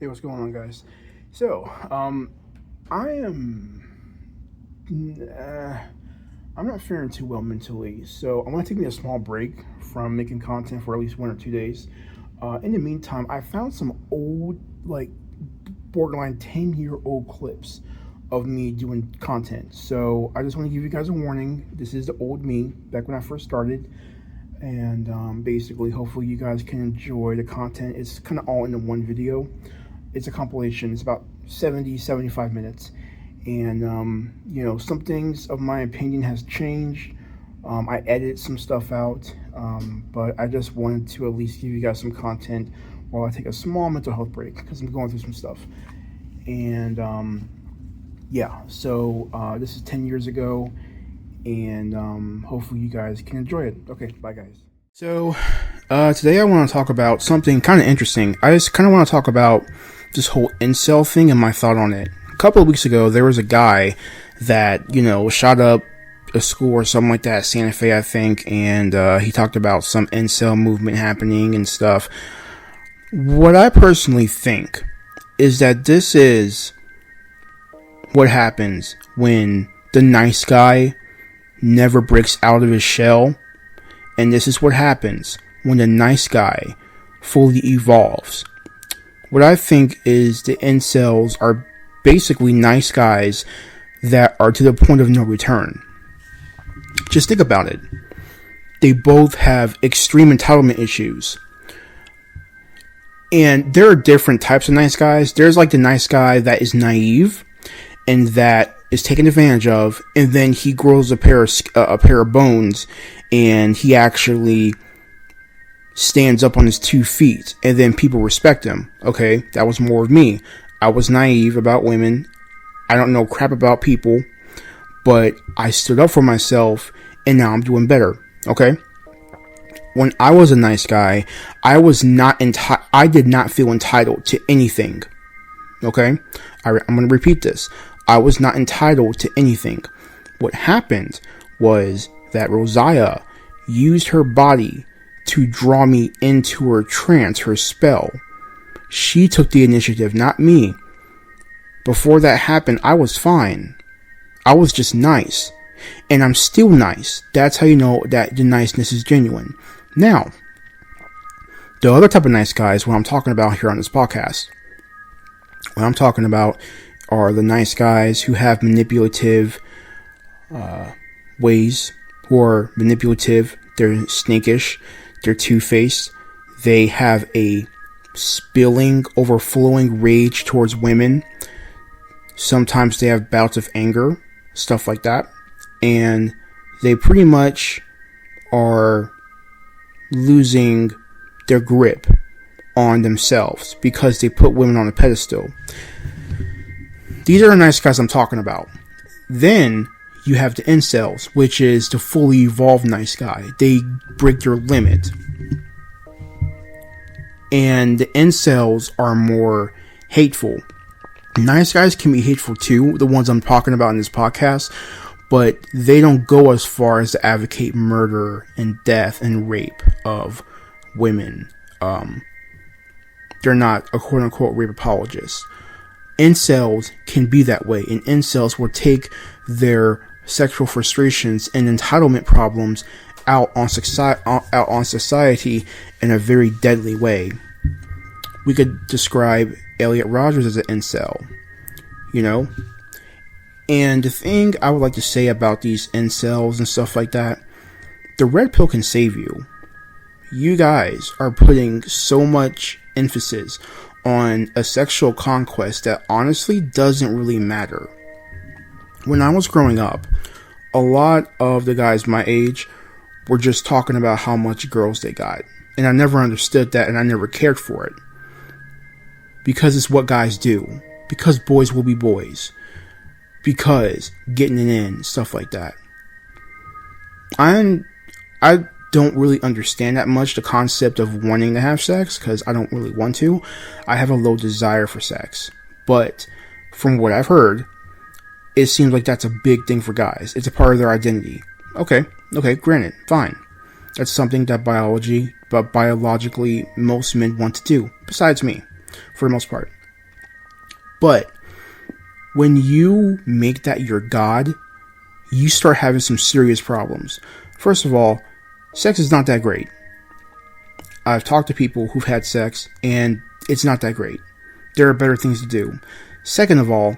Hey, what's going on, guys? So, I am, uh, I'm not faring too well mentally. So, I'm gonna take me a small break from making content for at least 1 or 2 days. In the meantime, I found some old, like, borderline 10-year-old clips of me doing content. So, I just want to give you guys a warning. This is the old me back when I first started. And basically, hopefully, you guys can enjoy the content. It's kind of all into one video. It's a compilation. It's about 70, 75 minutes. And, some things of my opinion has changed. I edited some stuff out, but I just wanted to at least give you guys some content while I take a small mental health break because I'm going through some stuff. And, so this is 10 years ago, and hopefully you guys can enjoy it. Okay, bye, guys. So, today I want to talk about something kind of interesting. I just kind of want to talk about this whole incel thing and my thought on it. A couple of weeks ago, there was a guy that, shot up a school or something like that, Santa Fe, I think, and he talked about some incel movement happening and stuff. What I personally think is that this is what happens when the nice guy never breaks out of his shell, and this is what happens when the nice guy fully evolves. What I think is the incels are basically nice guys that are to the point of no return. Just think about it. They both have extreme entitlement issues. And there are different types of nice guys. There's like the nice guy that is naive and that is taken advantage of, and then he grows a pair of bones, and he actually stands up on his 2 feet, and then people respect him. Okay, that was more of me. I was naive about women. I don't know crap about people, but I stood up for myself, and now I'm doing better. Okay. When I was a nice guy, I did not feel entitled to anything. Okay, I'm going to repeat this. I was not entitled to anything. What happened was that Rosiah used her body to draw me into her trance, her spell. She took the initiative, not me. Before that happened, I was fine. I was just nice. And I'm still nice. That's how you know that the niceness is genuine. Now, the other type of nice guys, what I'm talking about here on this podcast, what I'm talking about are the nice guys who have manipulative ways, who are manipulative, they're snakish, they're two-faced, they have a spilling, overflowing rage towards women. Sometimes they have bouts of anger, stuff like that, and they pretty much are losing their grip on themselves because they put women on a pedestal. These are the nice guys I'm talking about. Then you have the incels, which is the fully evolved nice guy. They break your limit. And the incels are more hateful. Nice guys can be hateful too, the ones I'm talking about in this podcast, but they don't go as far as to advocate murder and death and rape of women. They're not a quote-unquote rape apologist. Incels can be that way, and incels will take their sexual frustrations and entitlement problems out on society in a very deadly way. We could describe Elliot Rogers as an incel, And the thing I would like to say about these incels and stuff like that, the red pill can save you. You guys are putting so much emphasis on a sexual conquest that honestly doesn't really matter. When I was growing up, a lot of the guys my age were just talking about how much girls they got. And I never understood that, and I never cared for it. Because it's what guys do. Because boys will be boys. Because getting it in, stuff like that. I don't really understand that much the concept of wanting to have sex, because I don't really want to. I have a low desire for sex. But from what I've heard, it seems like that's a big thing for guys. It's a part of their identity. Okay, granted, fine. That's something that biologically most men want to do, besides me, for the most part. But when you make that your god, you start having some serious problems. First of all, sex is not that great. I've talked to people who've had sex, and it's not that great. There are better things to do. Second of all,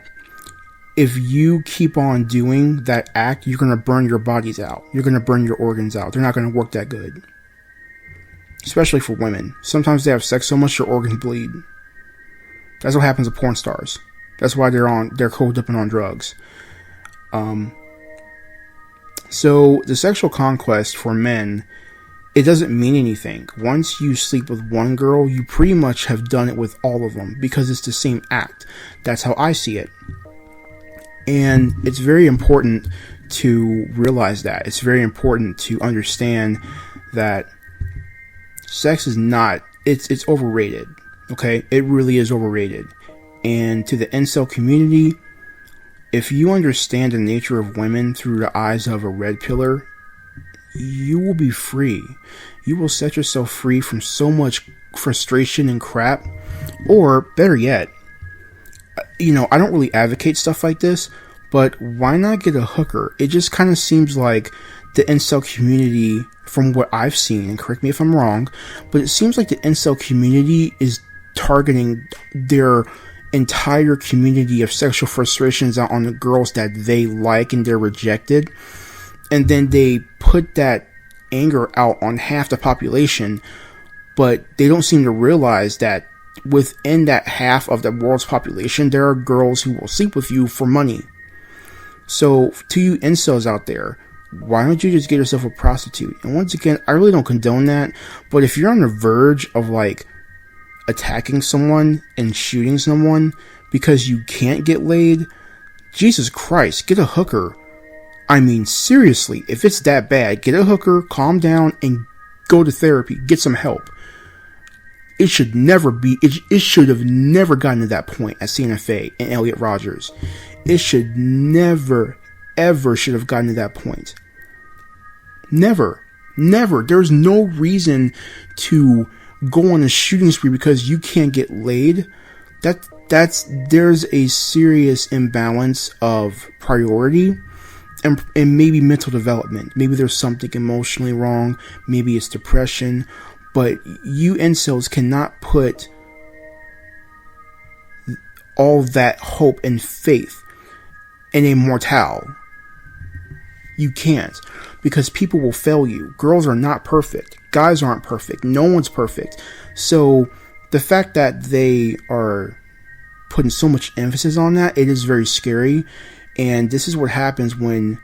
if you keep on doing that act, you're going to burn your bodies out. You're going to burn your organs out. They're not going to work that good. Especially for women. Sometimes they have sex so much their organs bleed. That's what happens to porn stars. That's why they're cold up and on drugs. So the sexual conquest for men, it doesn't mean anything. Once you sleep with one girl, you pretty much have done it with all of them because it's the same act. That's how I see it. And it's very important to realize that. It's very important to understand that sex is not, it's overrated. Okay? It really is overrated. And to the incel community, if you understand the nature of women through the eyes of a red pillar, you will be free. You will set yourself free from so much frustration and crap. Or, better yet, I don't really advocate stuff like this, but why not get a hooker? It just kind of seems like the incel community, from what I've seen, and correct me if I'm wrong, but it seems like the incel community is targeting their entire community of sexual frustrations out on the girls that they like and they're rejected. And then they put that anger out on half the population, but they don't seem to realize that within that half of the world's population, there are girls who will sleep with you for money. So, to you incels out there, why don't you just get yourself a prostitute? And once again, I really don't condone that, but if you're on the verge of, attacking someone and shooting someone because you can't get laid, Jesus Christ, get a hooker. I mean, seriously, if it's that bad, get a hooker, calm down, and go to therapy. Get some help. It should never be, it should have never gotten to that point at Santa Fe and Elliot Rogers. It should never, ever should have gotten to that point. Never. There's no reason to go on a shooting spree because you can't get laid. There's a serious imbalance of priority and maybe mental development. Maybe there's something emotionally wrong. Maybe it's depression. But you incels cannot put all that hope and faith in a mortal. You can't, because people will fail you. Girls are not perfect. Guys aren't perfect. No one's perfect. So the fact that they are putting so much emphasis on that, it is very scary. And this is what happens when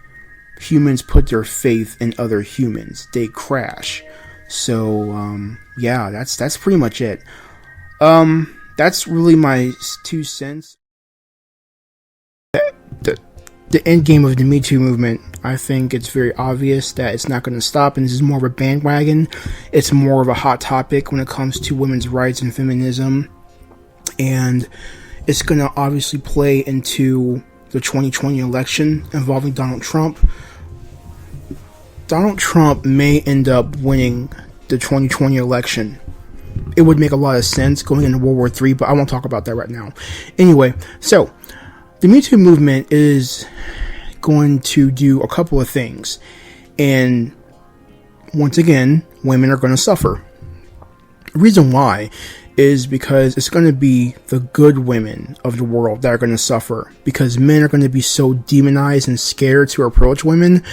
humans put their faith in other humans. They crash. So, yeah, that's pretty much it. That's really my 2 cents. The end game of the Me Too movement, I think it's very obvious that it's not going to stop, and this is more of a bandwagon. It's more of a hot topic when it comes to women's rights and feminism, and it's going to obviously play into the 2020 election involving Donald Trump. Donald Trump may end up winning the 2020 election. It would make a lot of sense going into World War III, but I won't talk about that right now. Anyway, so the Me Too movement is going to do a couple of things. And once again, women are going to suffer. The reason why is because it's going to be the good women of the world that are going to suffer. Because men are going to be so demonized and scared to approach women.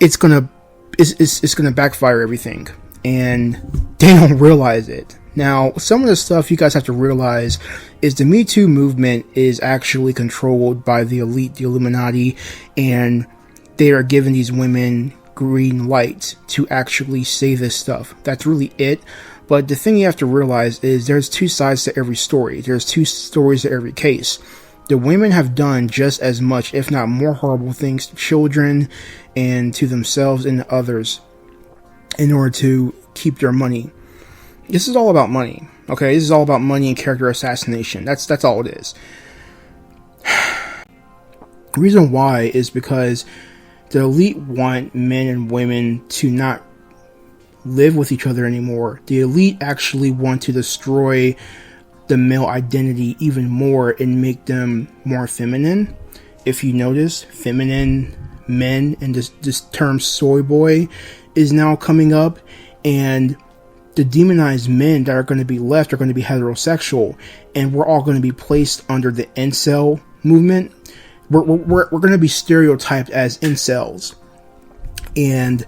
It's going to backfire everything. And they don't realize it. Now, some of the stuff you guys have to realize is the Me Too movement is actually controlled by the elite, the Illuminati, and they are giving these women green light to actually say this stuff. That's really it. But the thing you have to realize is there's 2 sides to every story. There's 2 stories to every case. The women have done just as much, if not more horrible things to children and to themselves and to others in order to keep their money. This is all about money, okay? This is all about money and character assassination. That's all it is. The reason why is because the elite want men and women to not live with each other anymore. The elite actually want to destroy the male identity even more and make them more feminine. If you notice, feminine men and this term soy boy is now coming up, and the demonized men that are going to be left are going to be heterosexual, and we're all going to be placed under the incel movement. We're going to be stereotyped as incels, and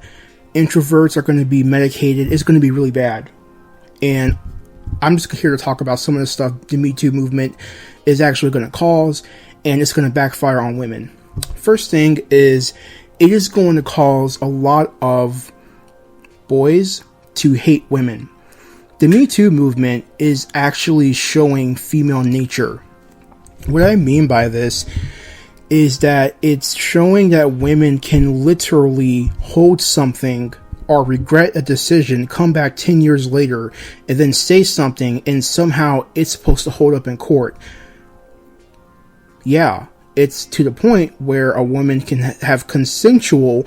introverts are going to be medicated. It's going to be really bad. And I'm just here to talk about some of the stuff the Me Too movement is actually going to cause, and it's going to backfire on women. First thing is, it is going to cause a lot of boys to hate women. The Me Too movement is actually showing female nature. What I mean by this is that it's showing that women can literally hold something or regret a decision, come back 10 years later, and then say something, and somehow it's supposed to hold up in court. Yeah, it's to the point where a woman can have consensual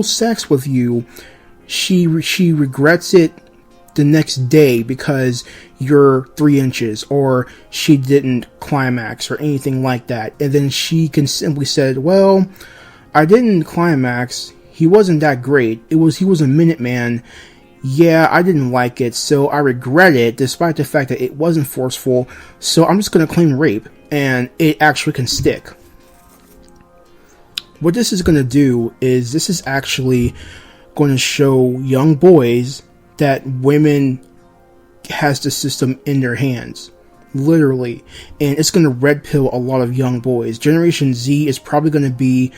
sex with you. She regrets it the next day because you're 3 inches, or she didn't climax or anything like that. And then she can simply say, well, I didn't climax. He wasn't that great. He was a minute man. Yeah, I didn't like it, so I regret it, despite the fact that it wasn't forceful. So I'm just going to claim rape, and it actually can stick. What this is going to do is, this is actually going to show young boys that women has the system in their hands, literally, and it's going to red pill a lot of young boys. Generation Z is probably going to be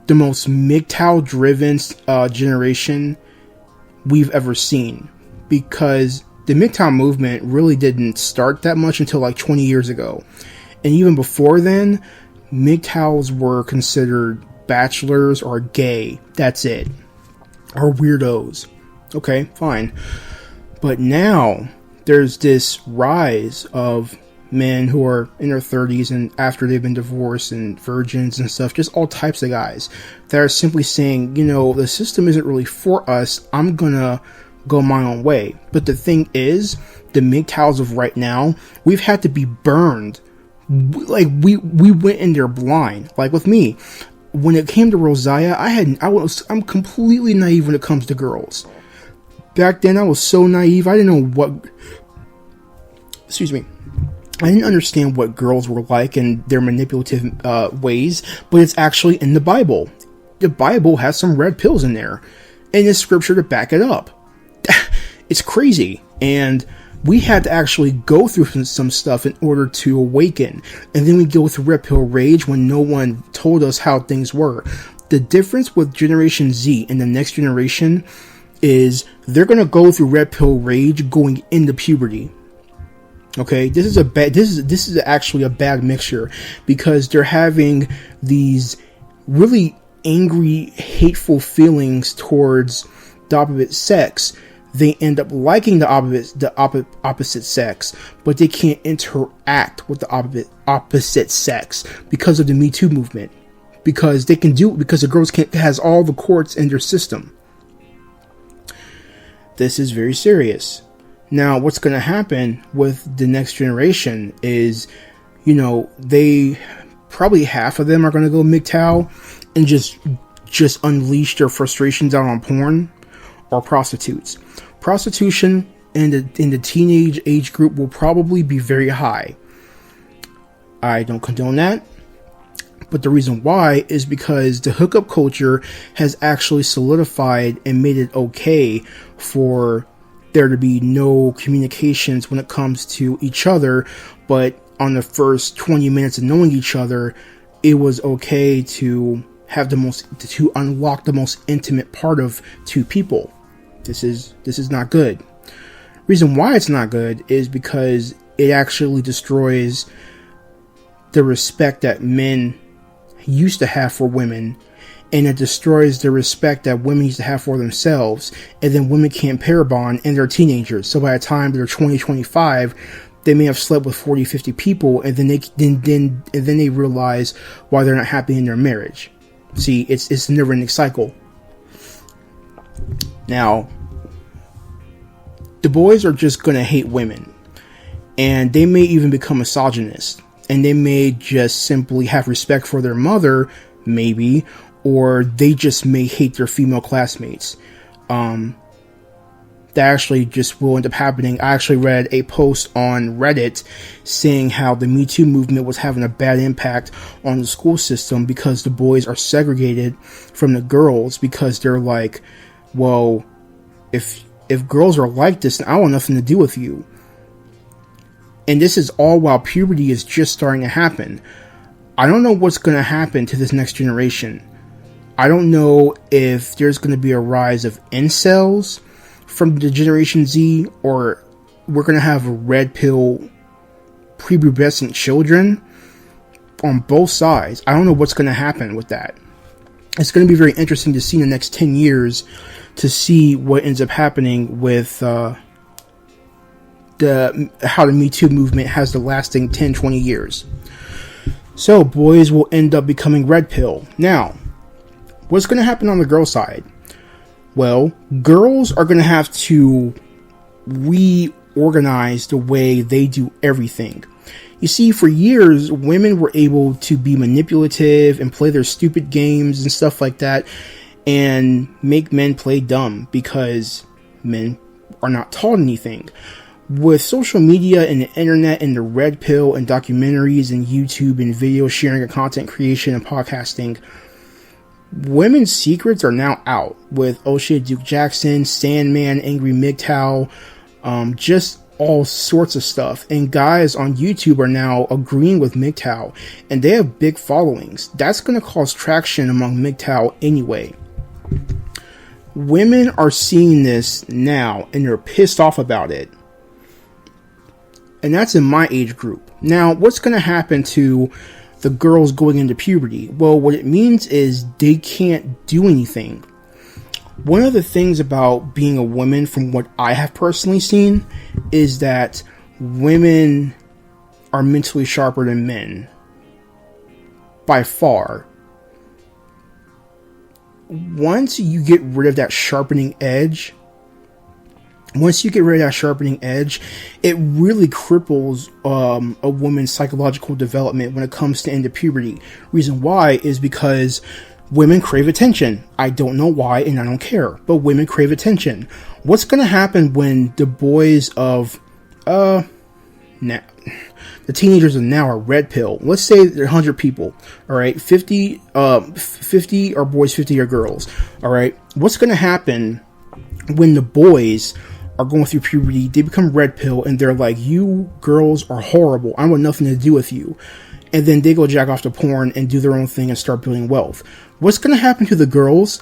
the most MGTOW driven generation we've ever seen, because the MGTOW movement really didn't start that much until like 20 years ago, and even before then, MGTOWs were considered bachelors or gay. That's it, or weirdos. Okay, fine. But now there's this rise of men who are in their 30s and after they've been divorced, and virgins and stuff, just all types of guys that are simply saying, you know, the system isn't really for us. I'm gonna go my own way. But the thing is, the MGTOWs of right now, we've had to be burned. Like, we went in there blind. Like with me, when it came to Rosiah, I'm completely naive when it comes to girls. Back then, I was so naive. I didn't know what... Excuse me. I didn't understand what girls were like and their manipulative ways, but it's actually in the Bible. The Bible has some red pills in there, and there's scripture to back it up. It's crazy, and we had to actually go through some stuff in order to awaken, and then we go through red pill rage when no one told us how things were. The difference with Generation Z and the next generation is they're going to go through red pill rage going into puberty. Okay, this is actually a bad mixture, because they're having these really angry, hateful feelings towards the opposite sex. They end up liking the opposite sex, but they can't interact with the opposite sex because of the Me Too movement. Because the girls has all the courts in their system. This is very serious. Now, what's going to happen with the next generation is, you know, they probably half of them are going to go MGTOW and just unleash their frustrations out on porn or prostitutes. Prostitution in the teenage age group will probably be very high. I don't condone that. But the reason why is because the hookup culture has actually solidified and made it okay for there to be no communications when it comes to each other. But on the first 20 minutes of knowing each other, it was okay to have to unlock the most intimate part of two people. This is not good. Reason why it's not good is because it actually destroys the respect that men used to have for women, and it destroys the respect that women used to have for themselves. And then women can't pair bond, and they're teenagers, so by the time they're 20, 25, they may have slept with 40, 50 people, and then they realize why they're not happy in their marriage. See, it's a never-ending cycle. Now, the boys are just gonna hate women. and they may even become misogynist, and they may just simply have respect for their mother, maybe, or they just may hate their female classmates. That actually just will end up happening. I actually read a post on Reddit saying how the Me Too movement was having a bad impact on the school system because the boys are segregated from the girls, because they're like, well, if girls are like this, then I want nothing to do with you. And this is all while puberty is just starting to happen. I don't know what's going to happen to this next generation. I don't know if there's going to be a rise of incels from the Generation Z, or we're going to have red pill prepubescent children on both sides. I don't know what's going to happen with that. It's going to be very interesting to see in the next 10 years to see what ends up happening with how the Me Too movement has the lasting 10, 20 years. So boys will end up becoming red pill. Now, what's going to happen on the girl side? Well, girls are going to have to reorganize the way they do everything. You see, for years, women were able to be manipulative and play their stupid games and stuff like that, and make men play dumb because men are not taught anything. With social media and the internet and the red pill and documentaries and YouTube and video sharing and content creation and podcasting, women's secrets are now out with O'Shea Duke Jackson, Sandman, Angry MGTOW, just all sorts of stuff. And guys on YouTube are now agreeing with MGTOW, and they have big followings. That's going to cause traction among MGTOW anyway. Women are seeing this now, and they're pissed off about it. And that's in my age group. Now, what's going to happen to the girls going into puberty? Well, what it means is they can't do anything. One of the things about being a woman, from what I have personally seen, is that women are mentally sharper than men. By far. Once you get rid of that sharpening edge, it really cripples a woman's psychological development when it comes to end of puberty. Reason why is because women crave attention. I don't know why, and I don't care, but women crave attention. What's going to happen when the boys of now, the teenagers of now are red pill? Let's say there are 100 people. All right, 50 are boys, 50 are girls. All right, what's going to happen when the boys are going through puberty? They become red pill, and they're like, you girls are horrible, I want nothing to do with you. And then they go jack off to porn and do their own thing and start building wealth. What's going to happen to the girls?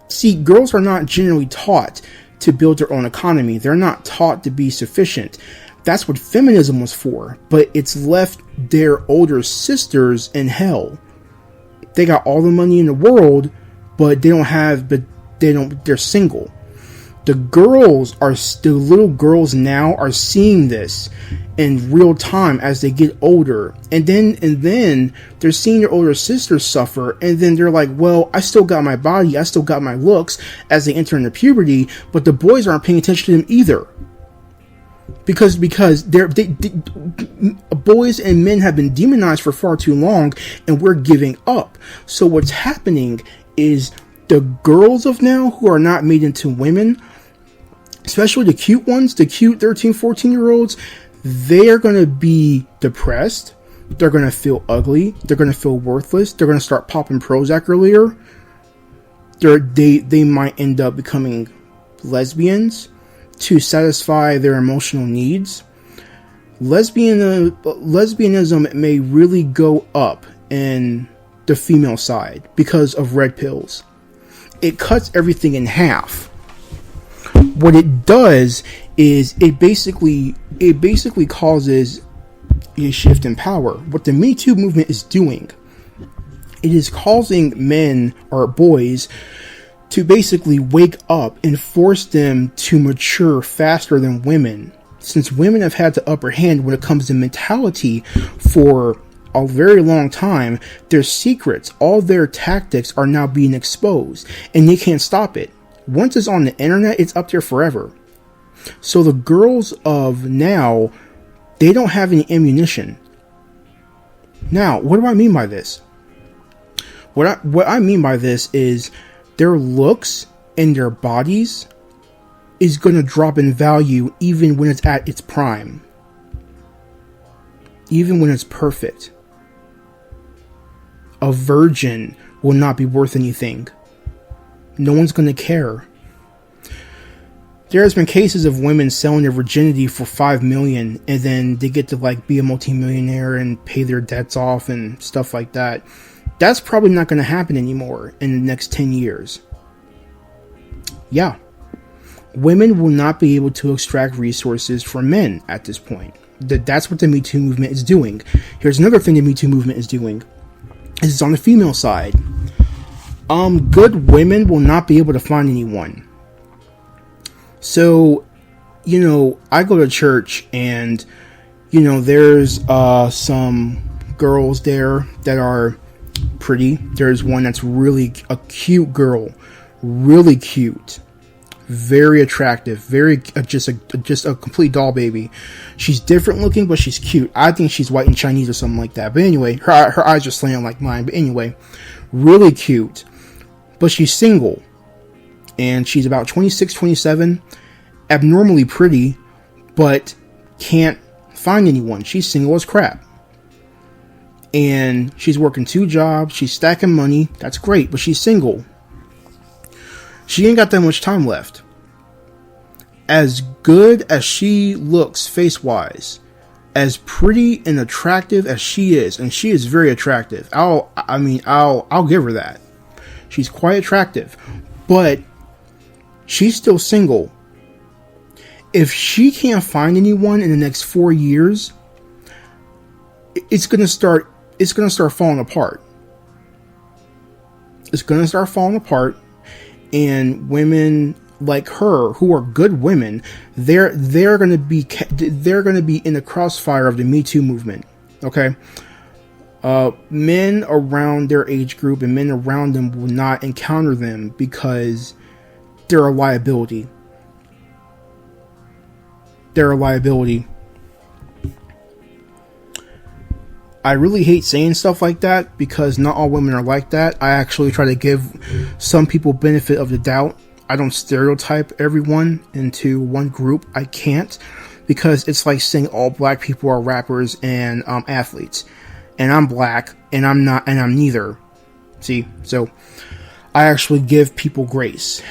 See, girls are not generally taught to build their own economy. They're not taught to be sufficient. That's what feminism was for, but it's left their older sisters in hell. They got all the money in the world, but they're single. The little girls now are seeing this in real time as they get older. And then they're seeing their older sisters suffer. And then they're like, well, I still got my body. I still got my looks as they enter into puberty. But the boys aren't paying attention to them either. Because boys and men have been demonized for far too long, and we're giving up. So what's happening is the girls of now who are not made into women, especially the cute ones, the cute 13, 14-year-olds, they are going to be depressed. They're going to feel ugly. They're going to feel worthless. They're going to start popping Prozac earlier. They might end up becoming lesbians to satisfy their emotional needs. Lesbianism may really go up in the female side because of red pills. It cuts everything in half. What it does is it basically causes a shift in power. What the Me Too movement is doing, it is causing men or boys to basically wake up and force them to mature faster than women. Since women have had the upper hand when it comes to mentality for a very long time, their secrets, all their tactics are now being exposed, and they can't stop it. Once it's on the internet, it's up there forever. So the girls of now They don't have any ammunition. Now, what do I mean by this? What I mean by this is their looks and their bodies is going to drop in value even when it's at its prime. Even when it's perfect. A virgin will not be worth anything. No one's going to care. There's been cases of women selling their virginity for $5 million, and then they get to like be a multimillionaire and pay their debts off and stuff like that. That's probably not going to happen anymore in the next 10 years. Yeah. Women will not be able to extract resources from men at this point. That's what the Me Too movement is doing. Here's another thing the Me Too movement is doing. This is on the female side. Good women will not be able to find anyone. So, I go to church and, there's some girls there that are pretty. There's one that's really a cute girl. Really cute. Very attractive. Very, just a complete doll baby. She's different looking, but she's cute. I think she's white and Chinese or something like that. But anyway, her eyes are slanted like mine. But anyway, really cute. But she's single. And she's about 26, 27. Abnormally pretty, but can't find anyone. She's single as crap. And she's working 2 jobs. She's stacking money. That's great, but she's single. She ain't got that much time left. As good as she looks face-wise, as pretty and attractive as she is, and she is very attractive. I'll give her that. She's quite attractive, but she's still single. If she can't find anyone in the next 4 years, it's gonna start falling apart. It's gonna start falling apart, and women like her, who are good women, they're gonna be in the crossfire of the Me Too movement. Okay, men around their age group and men around them will not encounter them because they're a liability. They're a liability. I really hate saying stuff like that because not all women are like that. I actually try to give some people benefit of the doubt. I don't stereotype everyone into one group. I can't, because it's like saying all black people are rappers and athletes. And I'm black, and I'm not, and I'm neither. See? So I actually give people grace.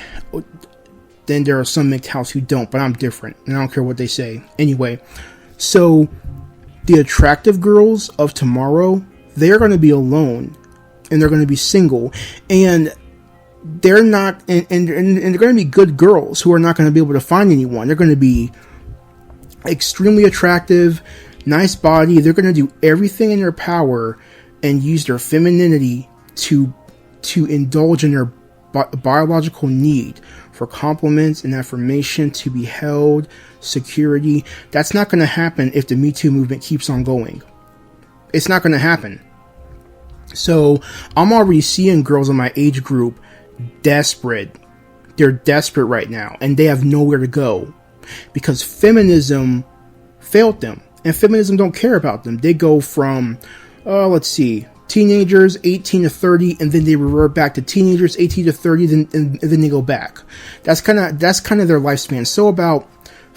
Then there are some MGTOWs who don't, but I'm different, and I don't care what they say. Anyway, so the attractive girls of tomorrow, they're going to be alone, and they're going to be single, and they're not, and they're going to be good girls who are not going to be able to find anyone. They're going to be extremely attractive, nice body. They're going to do everything in their power and use their femininity to indulge in their biological need for compliments and affirmation, to be held, security. That's not going to happen if the Me Too movement keeps on going. It's not going to happen. So I'm already seeing girls in my age group desperate. They're desperate right now, and they have nowhere to go because feminism failed them, and feminism don't care about them. They go from, teenagers 18 to 30, and then they revert back to teenagers 18 to 30, and then they go back. That's kind of their lifespan. So about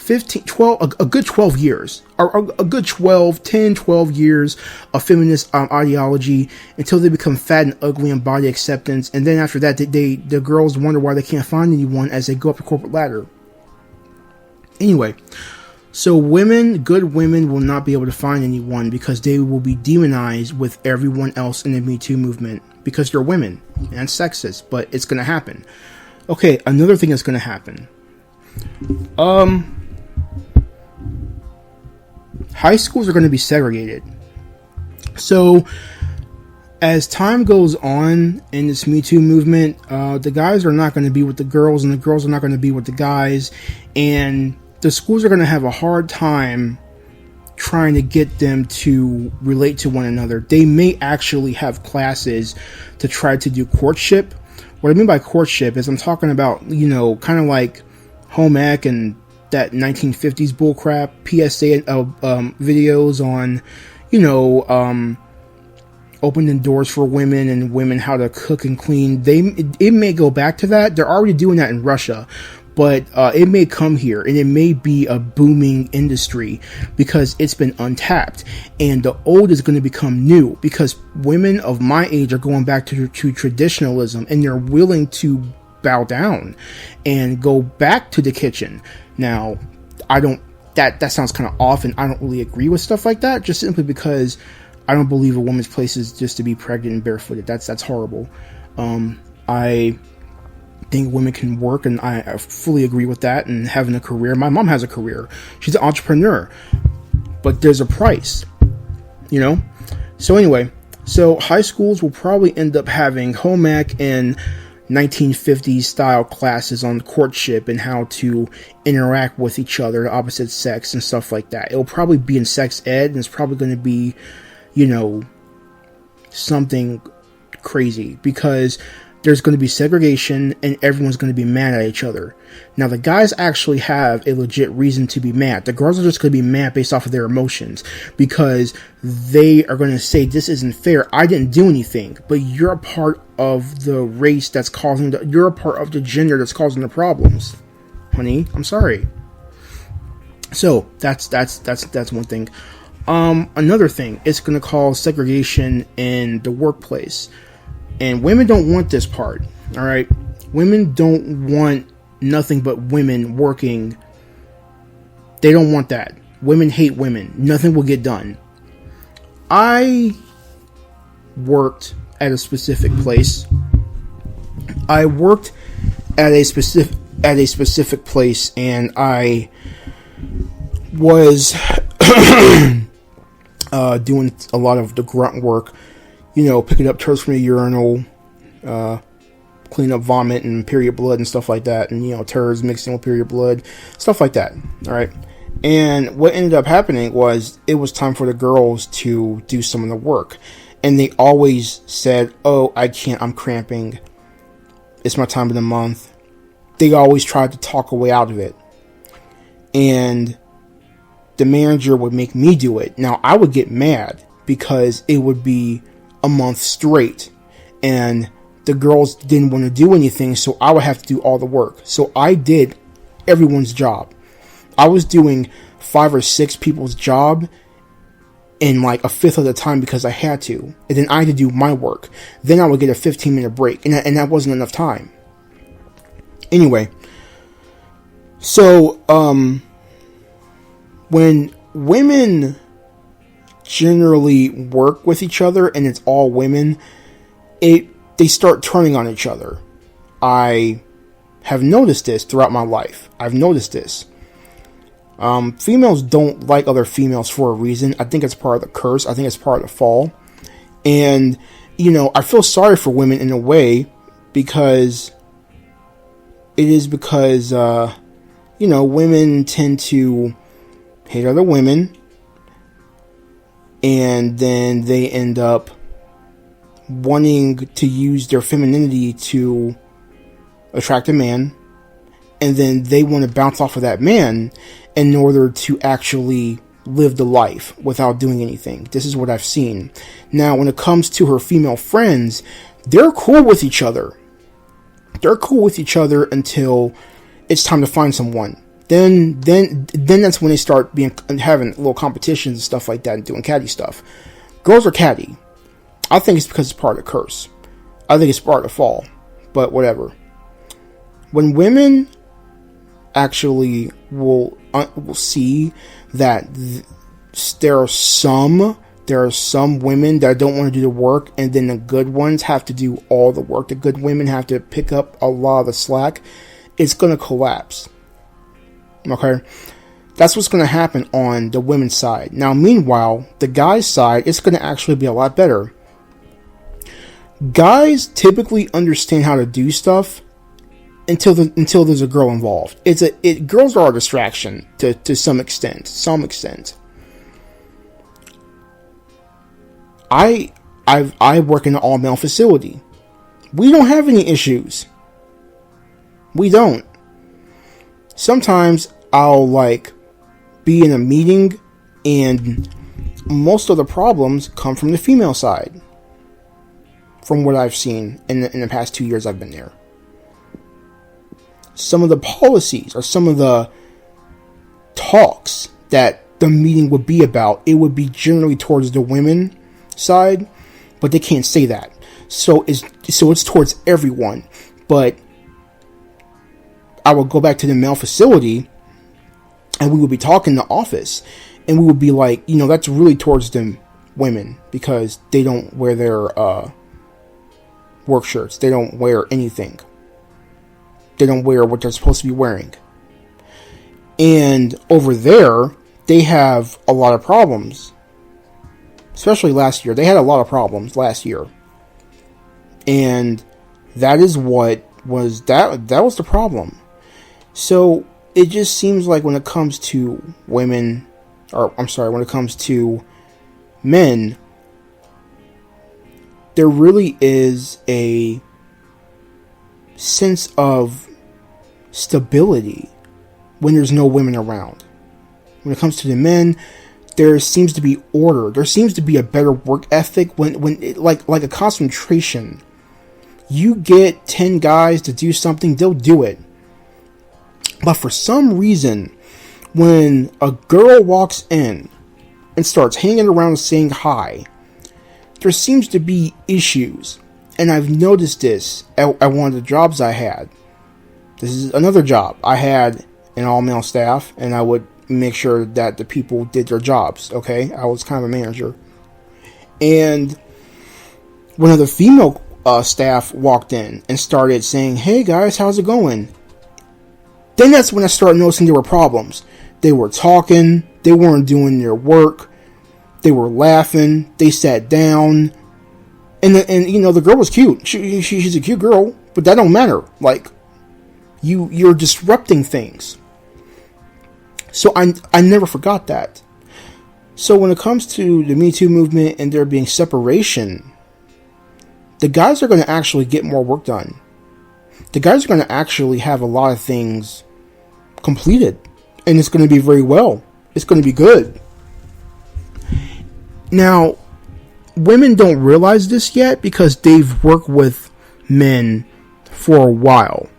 12, a good 12 years, or a good 10, 12 years of feminist ideology until they become fat and ugly and body acceptance. And then after that, the girls wonder why they can't find anyone as they go up the corporate ladder. Anyway, so good women will not be able to find anyone because they will be demonized with everyone else in the Me Too movement because they're women and sexist, but it's going to happen. Okay, another thing that's going to happen. High schools are going to be segregated. So as time goes on in this Me Too movement, the guys are not going to be with the girls, and the girls are not going to be with the guys, and the schools are going to have a hard time trying to get them to relate to one another. They may actually have classes to try to do courtship. What I mean by courtship is I'm talking about, kind of like home ec and that 1950s bullcrap PSA videos on, opening doors for women and women how to cook and clean. It may go back to that. They're already doing that in Russia, but it may come here, and it may be a booming industry because it's been untapped, and the old is going to become new because women of my age are going back to traditionalism, and they're willing to bow down and go back to the kitchen. Now, that sounds kind of off, and I don't really agree with stuff like that, just simply because I don't believe a woman's place is just to be pregnant and barefooted. That's horrible. I think women can work, and I fully agree with that, and having a career. My mom has a career. She's an entrepreneur. But there's a price, So anyway, high schools will probably end up having home ec and 1950s style classes on courtship and how to interact with each other, the opposite sex, and stuff like that. It'll probably be in sex ed, and it's probably going to be something crazy because there's going to be segregation and everyone's going to be mad at each other. Now, the guys actually have a legit reason to be mad. The girls are just going to be mad based off of their emotions because they are going to say, this isn't fair. I didn't do anything, but you're a part of the race that's causing you're a part of the gender that's causing the problems. Honey, I'm sorry. So that's one thing. Another thing, it's going to cause segregation in the workplace. And women don't want this part, all right? Women don't want nothing but women working. They don't want that. Women hate women. Nothing will get done. I worked at a specific place. I worked at a specific place, and I was doing a lot of the grunt work. Picking up turds from the urinal, cleaning up vomit and period blood and stuff like that. And, turds mixing with period blood, stuff like that. All right. And what ended up happening was it was time for the girls to do some of the work. And they always said, oh, I can't, I'm cramping. It's my time of the month. They always tried to talk a way out of it. And the manager would make me do it. Now, I would get mad because it would be a month straight and the girls didn't want to do anything, so I would have to do all the work. So I did everyone's job. I was doing 5 or 6 people's job in like a fifth of the time because I had to, and then I had to do my work. Then I would get a 15-minute break, and that wasn't enough time. Anyway, so when women generally work with each other and it's all women, they start turning on each other. I have noticed this throughout my life. I've noticed this. Females don't like other females for a reason. I think it's part of the curse. I think it's part of the fall. And, I feel sorry for women in a way because women tend to hate other women. And then they end up wanting to use their femininity to attract a man. And then they want to bounce off of that man in order to actually live the life without doing anything. This is what I've seen. Now, when it comes to her female friends, they're cool with each other. They're cool with each other until it's time to find someone. Then that's when they start having little competitions and stuff like that and doing catty stuff. Girls are catty. I think it's because it's part of the curse. I think it's part of the fall. But whatever. When women actually will see that there are some women that don't want to do the work, and then the good ones have to do all the work. The good women have to pick up a lot of the slack. It's going to collapse. Okay, that's what's going to happen on the women's side. Now, meanwhile, the guys' side, it's going to actually be a lot better. Guys typically understand how to do stuff until there's a girl involved. Girls are a distraction to some extent. I work in an all-male facility. We don't have any issues. We don't. Sometimes I'll like be in a meeting and most of the problems come from the female side, from what I've seen in the past 2 years I've been there. Some of the policies or some of the talks that the meeting would be about, it would be generally towards the women side, but they can't say that. So it's towards everyone. But I would go back to the male facility and we would be talking in the office and we would be like, that's really towards them women because they don't wear their work shirts. They don't wear anything. They don't wear what they're supposed to be wearing. And over there, they have a lot of problems. Especially last year. They had a lot of problems last year. And that is what was that was the problem. So it just seems like when it comes to women, when it comes to men, there really is a sense of stability when there's no women around. When it comes to the men, there seems to be order. There seems to be a better work ethic when it, like a concentration. You get 10 guys to do something, they'll do it. But for some reason, when a girl walks in and starts hanging around and saying hi, there seems to be issues. And I've noticed this at one of the jobs I had. This is another job. I had an all-male staff, and I would make sure that the people did their jobs, okay? I was kind of a manager. And one of the female staff walked in and started saying, "Hey guys, how's it going?" Then that's when I started noticing there were problems. They were talking, they weren't doing their work, they were laughing, they sat down, and the girl was cute. She's a cute girl, but that don't matter. Like, you're disrupting things. So I never forgot that. So when it comes to the Me Too movement and there being separation, the guys are going to actually get more work done. The guys are going to actually have a lot of things completed. And it's going to be very well. It's going to be good. Now, women don't realize this yet because they've worked with men for a while.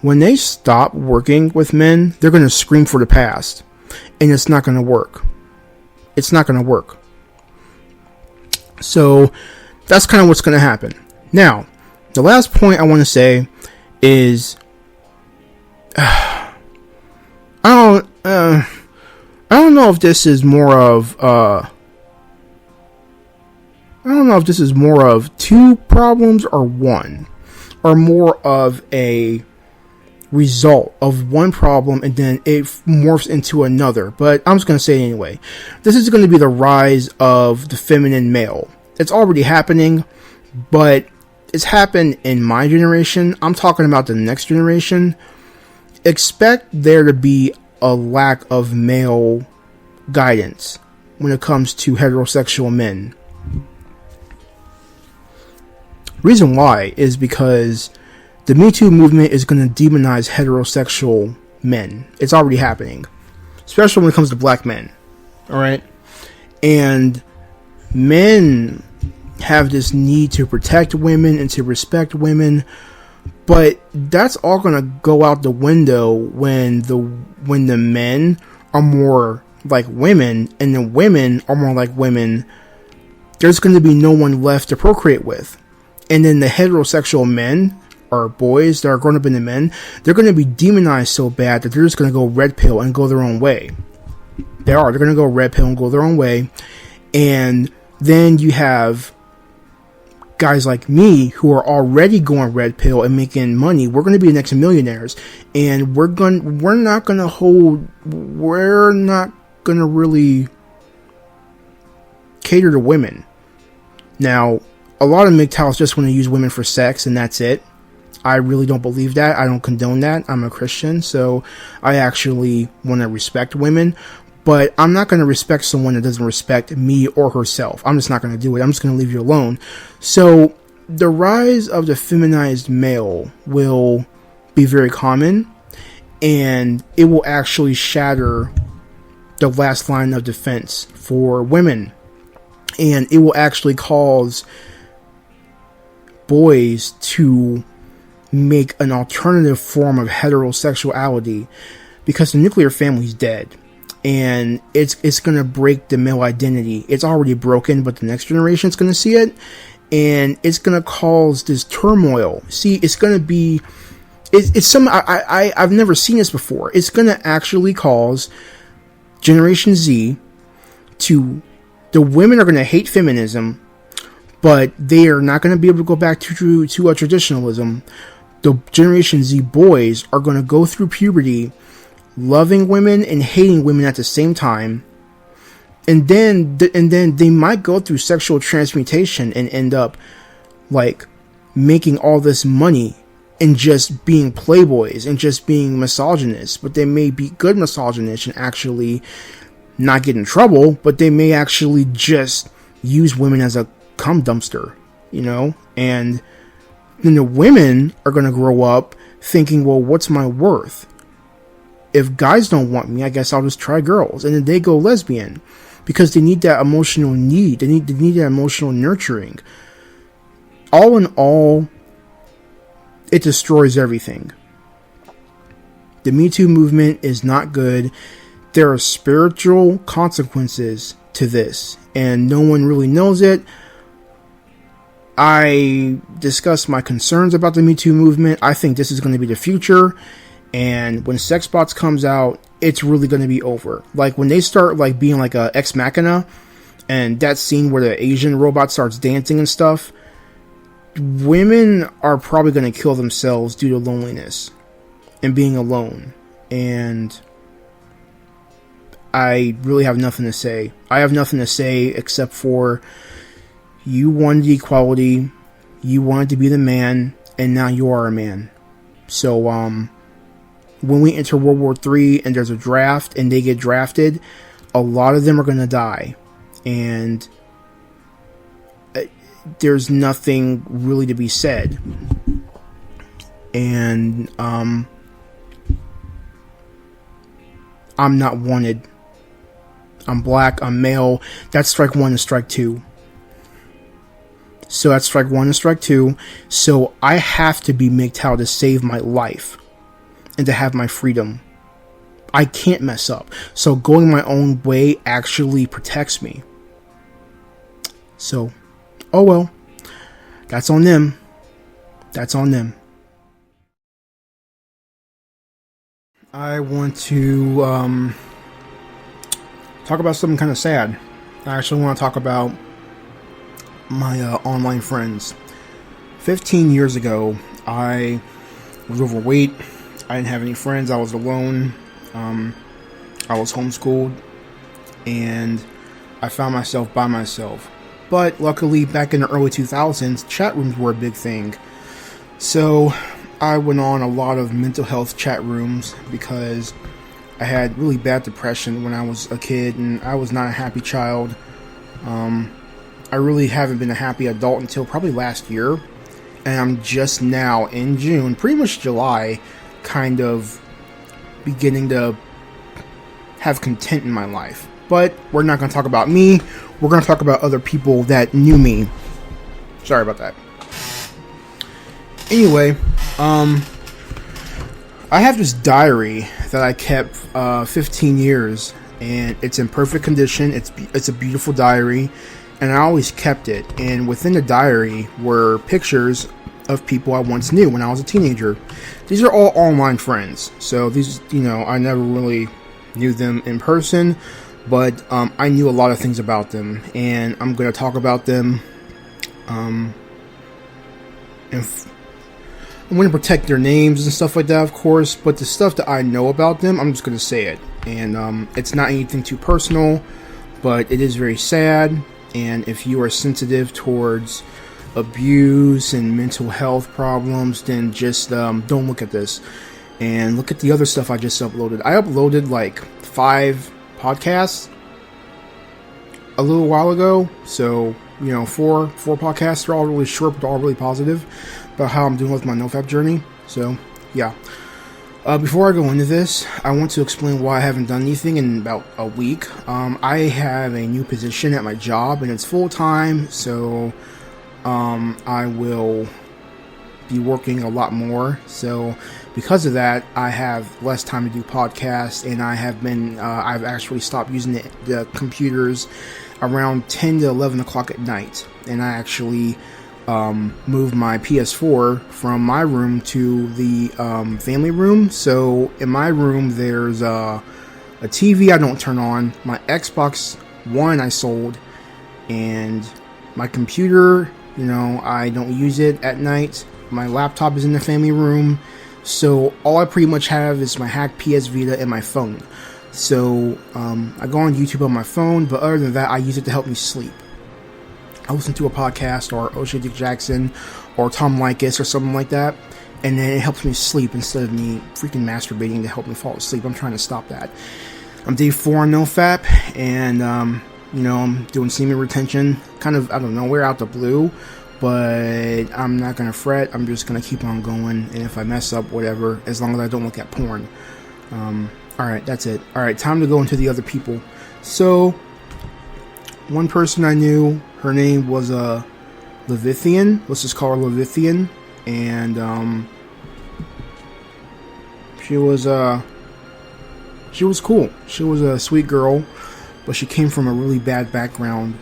When they stop working with men, they're going to scream for the past. And it's not going to work. It's not going to work. So, that's kind of what's going to happen. Now, the last point I want to say is, I don't know if this is more of two problems or one, or more of a result of one problem and then it morphs into another. But I'm just going to say it anyway. This is going to be the rise of the feminine male. It's already happening, but it's happened in my generation. I'm talking about the next generation. Expect there to be a lack of male guidance when it comes to heterosexual men. Reason why is because the Me Too movement is going to demonize heterosexual men. It's already happening, especially when it comes to black men. All right, and men have this need to protect women and to respect women, but that's all going to go out the window when the men are more like women and the women are more like women. There's going to be no one left to procreate with. And then the heterosexual men or boys that are grown up into men, they're going to be demonized so bad that they're just going to go red pill and go their own way. They're going to go red pill and go their own way. And then you have guys like me who are already going red pill and making money. We're going to be the next millionaires, and we're not going to really cater to women. Now, a lot of MGTOWs just want to use women for sex and that's it. I really don't believe that. I don't condone that. I'm a Christian, so I actually want to respect women. But I'm not going to respect someone that doesn't respect me or herself. I'm just not going to do it. I'm just going to leave you alone. So the rise of the feminized male will be very common. and it will actually shatter the last line of defense for women, and it will actually cause boys to make an alternative form of heterosexuality, because the nuclear family's dead, and it's going to break the male identity. It's already broken, but the next generation is going to see it, and it's going to cause this turmoil. See, it's going to be, it's some, I've never seen this before. It's going to actually cause Generation Z the women are going to hate feminism, but they are not going to be able to go back to traditionalism. The Generation Z boys are going to go through puberty loving women and hating women at the same time, and then they might go through sexual transmutation and end up like making all this money and just being playboys and just being misogynists. But they may be good misogynists and actually not get in trouble, but they may actually just use women as a cum dumpster, and then the women are going to grow up thinking, well, what's my worth? If guys don't want me, I guess I'll just try girls. And then they go lesbian because they need that emotional need. They need that emotional nurturing. All in all, it destroys everything. The Me Too movement is not good. There are spiritual consequences to this, and no one really knows it. I discussed my concerns about the Me Too movement. I think this is going to be the future, and when Sexbots comes out, it's really going to be over. Like, when they start like being like a Ex Machina, and that scene where the Asian robot starts dancing and stuff, women are probably going to kill themselves due to loneliness and being alone. And I really have nothing to say. I have nothing to say except for, you wanted equality, you wanted to be the man, and now you are a man. So, when we enter World War III and there's a draft and they get drafted, a lot of them are going to die. And there's nothing really to be said. And I'm not wanted. I'm black, I'm male. That's strike one and strike two. So that's strike one and strike two. So I have to be MGTOW to save my life and to have my freedom. I can't mess up. So going my own way actually protects me. So, oh well. That's on them. That's on them. I want to talk about something kind of sad. I actually want to talk about my online friends. 15 years ago, I was overweight. I didn't have any friends. I was alone. I was homeschooled, and I found myself by myself. But luckily, back in the early 2000s, chat rooms were a big thing. So I went on a lot of mental health chat rooms because I had really bad depression when I was a kid, and I was not a happy child. I really haven't been a happy adult until probably last year, and I'm just now in June, pretty much July, kind of beginning to have content in my life. But we're not going to talk about me. We're going to talk about other people that knew me. Sorry about that. Anyway, I have this diary that I kept 15 years, and it's in perfect condition. It's a beautiful diary, and I always kept it. And within the diary were pictures of people I once knew when I was a teenager. These are all online friends, so these, I never really knew them in person, but I knew a lot of things about them, and I'm going to talk about them. And I'm going to protect their names and stuff like that, of course, but the stuff that I know about them, I'm just going to say it. And it's not anything too personal, but it is very sad. And if you are sensitive towards abuse and mental health problems, then just don't look at this. And look at the other stuff I just uploaded. I uploaded like 5 podcasts a little while ago. So, 4 podcasts. They're all really short, but all really positive about how I'm doing with my NoFap journey. So, yeah. Before I go into this, I want to explain why I haven't done anything in about a week. I have a new position at my job, and it's full-time, so I will be working a lot more. So because of that, I have less time to do podcasts, and I've actually stopped using the computers around 10 to 11 o'clock at night, and I actually moved my PS4 from my room to the family room. So in my room, there's a TV I don't turn on, my Xbox One I sold, and my computer, I don't use it at night. My laptop is in the family room. So all I pretty much have is my hacked PS Vita and my phone. So I go on YouTube on my phone, but other than that, I use it to help me sleep. I listen to a podcast or O'Shea Dick Jackson or Tom Likas or something like that, and then it helps me sleep instead of me freaking masturbating to help me fall asleep. I'm trying to stop that. I'm day 4 on NoFap, and I'm doing semen retention, kind of out of nowhere, out the blue, but I'm not gonna fret. I'm just gonna keep on going, and if I mess up, whatever, as long as I don't look at porn. Alright, that's it. Alright, time to go into the other people. So, one person I knew, her name was Levithian. Let's just call her Levithian. And she was cool. She was a sweet girl, but she came from a really bad background.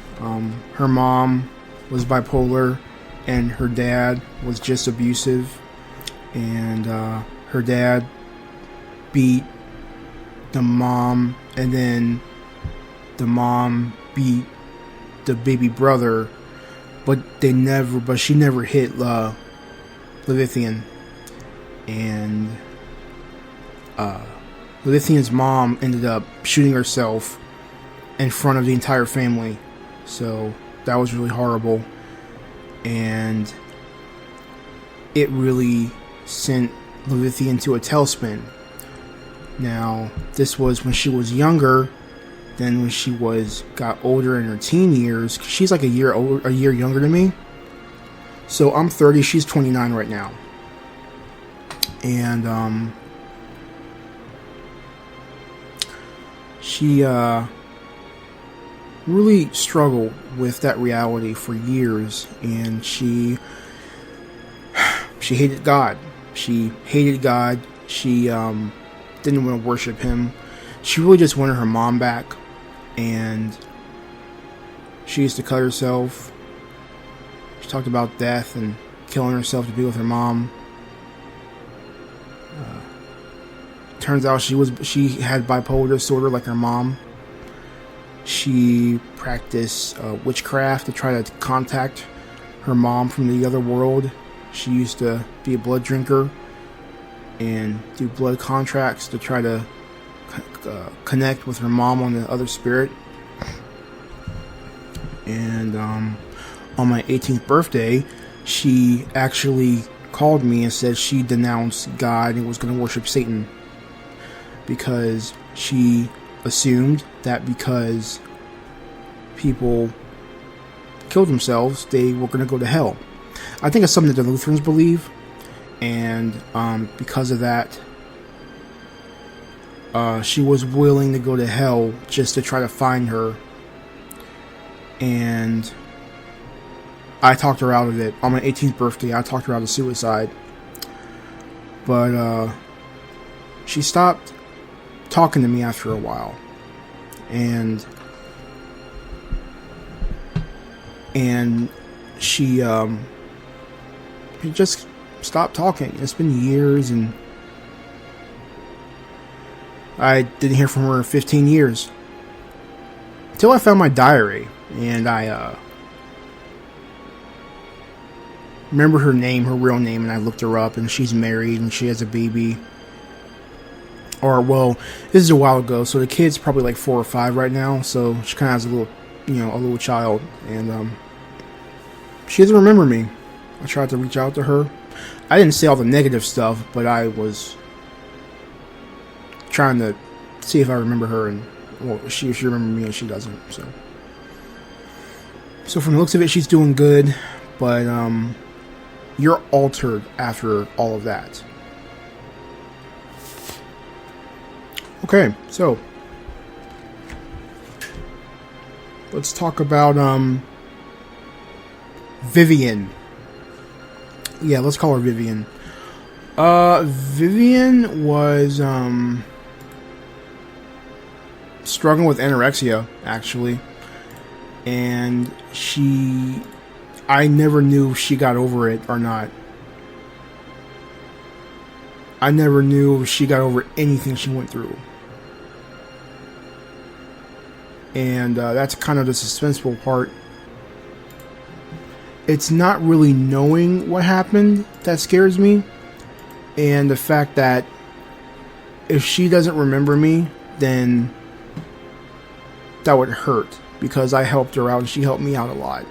Her mom was bipolar, and her dad was just abusive. And her dad beat the mom, and then the mom beat the baby brother, but she never hit Levithian. And Levithian's mom ended up shooting herself in front of the entire family. So that was really horrible, and it really sent Levithian to a tailspin. Now, this was when she was younger. Then when she got older in her teen years, she's like a year younger than me. So I'm 30, she's 29 right now. And she really struggled with that reality for years, and she hated God. She hated God. She didn't want to worship him. She really just wanted her mom back. And she used to cut herself. She talked about death and killing herself to be with her mom. Turns out she had bipolar disorder like her mom. She practiced witchcraft to try to contact her mom from the other world. She used to be a blood drinker and do blood contracts to try to connect with her mom on the other spirit. And on my 18th birthday, she actually called me and said she denounced God and was going to worship Satan, because she assumed that because people killed themselves, they were going to go to hell. I think it's something that the Lutherans believe, and because of that, she was willing to go to hell just to try to find her. And I talked her out of it. On my 18th birthday, I talked her out of suicide. But she stopped talking to me after a while. And she just stopped talking. It's been years, and I didn't hear from her in 15 years. Until I found my diary, and I remember her name, her real name, and I looked her up, and she's married, and she has a baby. Or, well, this is a while ago, so the kid's probably like 4 or 5 right now, so she kind of has a little child, and she doesn't remember me. I tried to reach out to her. I didn't say all the negative stuff, but I was trying to see if I remember her, and well, she remembered me, and she doesn't. So from the looks of it, she's doing good, but you're altered after all of that. Okay, so let's talk about Vivian. Yeah, let's call her Vivian. Vivian was struggling with anorexia, actually. And I never knew if she got over it or not. I never knew if she got over anything she went through. And that's kind of the suspenseful part. It's not really knowing what happened that scares me. And the fact that if she doesn't remember me, then that would hurt. Because I helped her out and she helped me out a lot.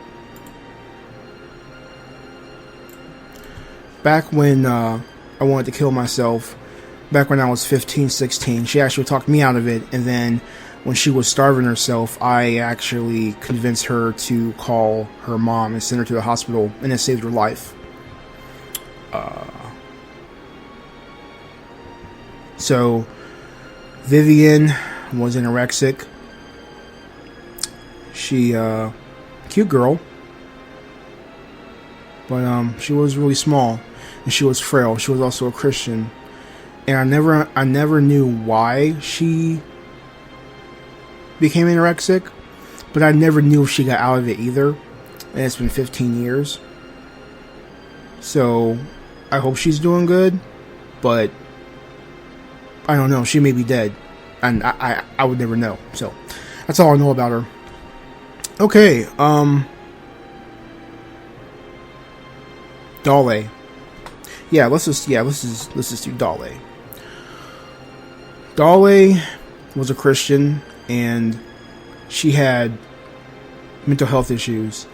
Back when I wanted to kill myself, back when I was 15, 16, she actually talked me out of it. And then when she was starving herself, I actually convinced her to call her mom and send her to the hospital, and it saved her life. So, Vivian was anorexic. She, cute girl. But, she was really small. And she was frail. She was also a Christian. And I never knew why she became anorexic. But I never knew if she got out of it either. And it's been 15 years. So, I hope she's doing good. But I don't know. She may be dead. And I would never know. So, that's all I know about her. Okay, Dale. Yeah, let's just do Dale. Dale was a Christian, and she had mental health issues.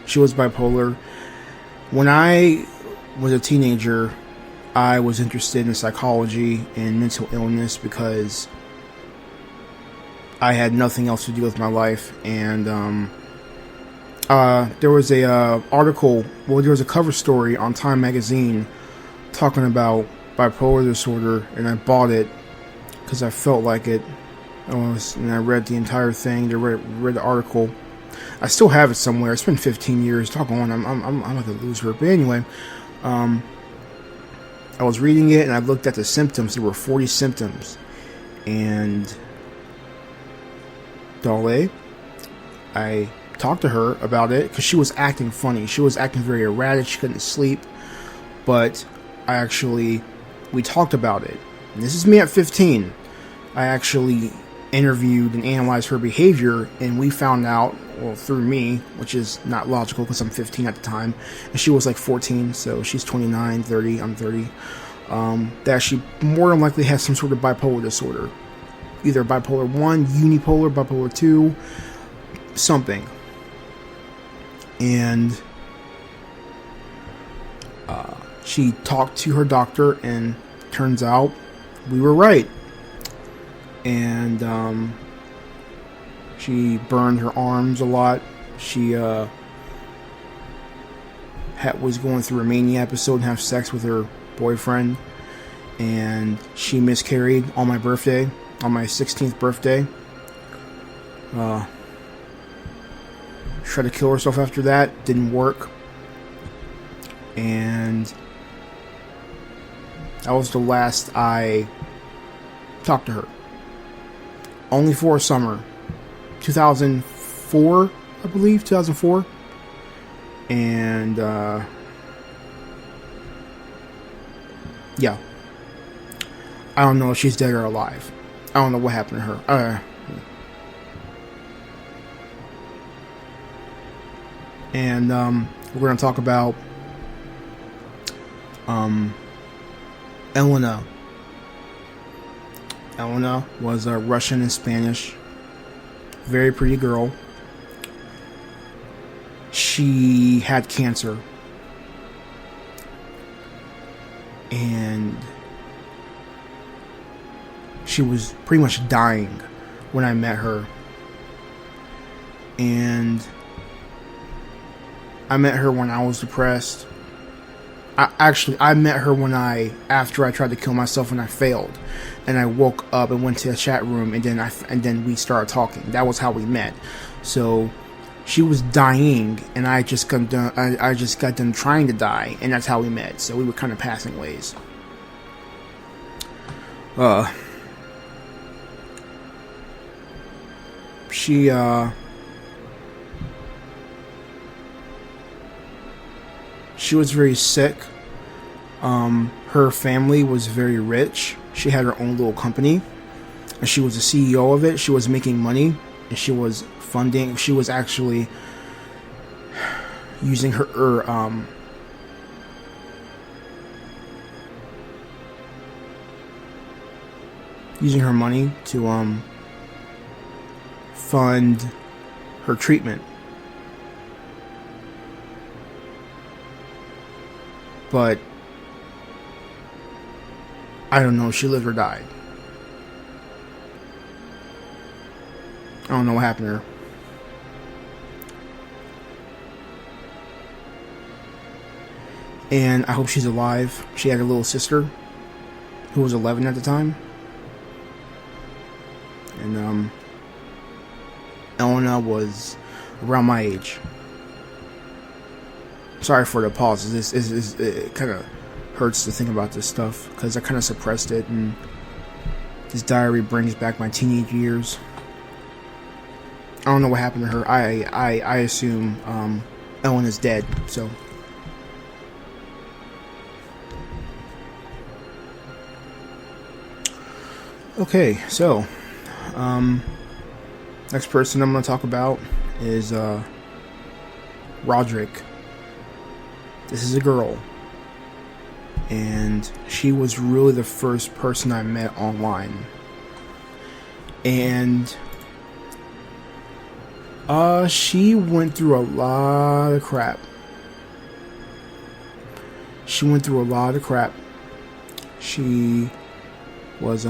She was bipolar. When I was a teenager, I was interested in psychology and mental illness because I had nothing else to do with my life, and there was a article. Well, there was a cover story on Time magazine talking about bipolar disorder, and I bought it because I felt like it. And I read the entire thing. I read the article. I still have it somewhere. It's been 15 years. Talk on. I'm not gonna lose her. But anyway, I was reading it and I looked at the symptoms. There were 40 symptoms, and Dale, I talked to her about it because she was acting funny. She was acting very erratic. She couldn't sleep. But we talked about it. And this is me at 15. I actually interviewed and analyzed her behavior, and we found out, well, through me, which is not logical because I'm 15 at the time, and she was like 14, so she's 29, 30, I'm 30, that she more than likely has some sort of bipolar disorder. Either bipolar 1, unipolar, bipolar 2, something. And she talked to her doctor, and turns out we were right. And she burned her arms a lot. She was going through a mania episode and have sex with her boyfriend, and she miscarried on my birthday, on my 16th birthday. Tried to kill herself after that, didn't work, and that was the last I talked to her. Only for a summer. 2004, I believe. 2004. And, yeah. I don't know if she's dead or alive. I don't know what happened to her. And, we're going to talk about, Elena. Elena was a Russian and Spanish. Very pretty girl. She had cancer. And she was pretty much dying when I met her. And I met her when I was depressed. I met her after I tried to kill myself and I failed, and I woke up and went to a chat room, and then we started talking. That was how we met. So she was dying, and I just got done trying to die, and that's how we met. So we were kind of passing ways. She was very sick. Her family was very rich. She had her own little company, and she was the CEO of it. She was making money, and she was actually using her money to fund her treatment. But I don't know if she lived or died. I don't know what happened to her. And I hope she's alive. She had a little sister who was 11 at the time. And Elena was around my age. Sorry for the pause. It kind of hurts to think about this stuff because I kind of suppressed it, and this diary brings back my teenage years. I don't know what happened to her. I assume Ellen is dead. So okay, so next person I'm going to talk about is Roderick. This is a girl, and she was really the first person I met online. And she went through a lot of crap. She was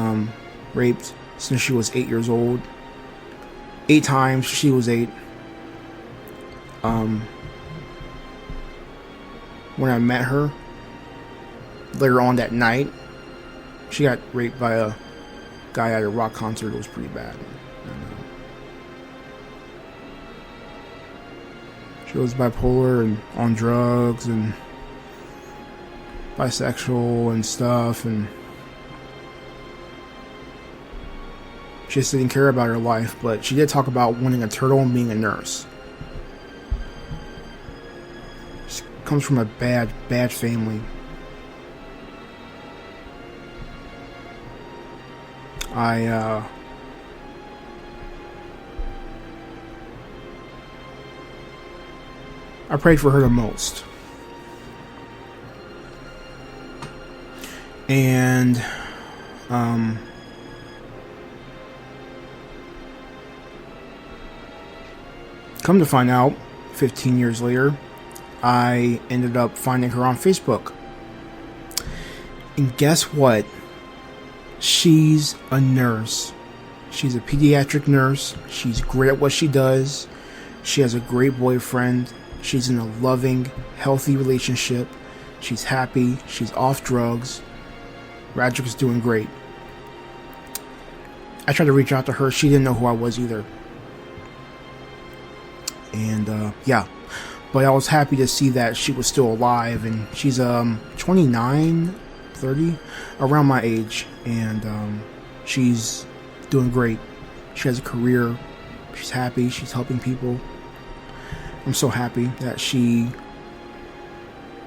raped since she was 8 years old. 8 times she was 8. When I met her later on that night, she got raped by a guy at a rock concert. It was pretty bad. She was bipolar and on drugs and bisexual and stuff, and she just didn't care about her life. But she did talk about wanting a turtle and being a nurse. She comes from a bad family. I prayed for her the most. And come to find out, 15 years later, I ended up finding her on Facebook. And guess what? She's a nurse. She's a pediatric nurse. She's great at what she does. She has a great boyfriend. She's in a loving, healthy relationship. She's happy. She's off drugs. Roderick's doing great. I tried to reach out to her. She didn't know who I was either. And, yeah. But I was happy to see that she was still alive. And she's 29, 30, around my age. And she's doing great. She has a career. She's happy. She's helping people. I'm so happy that she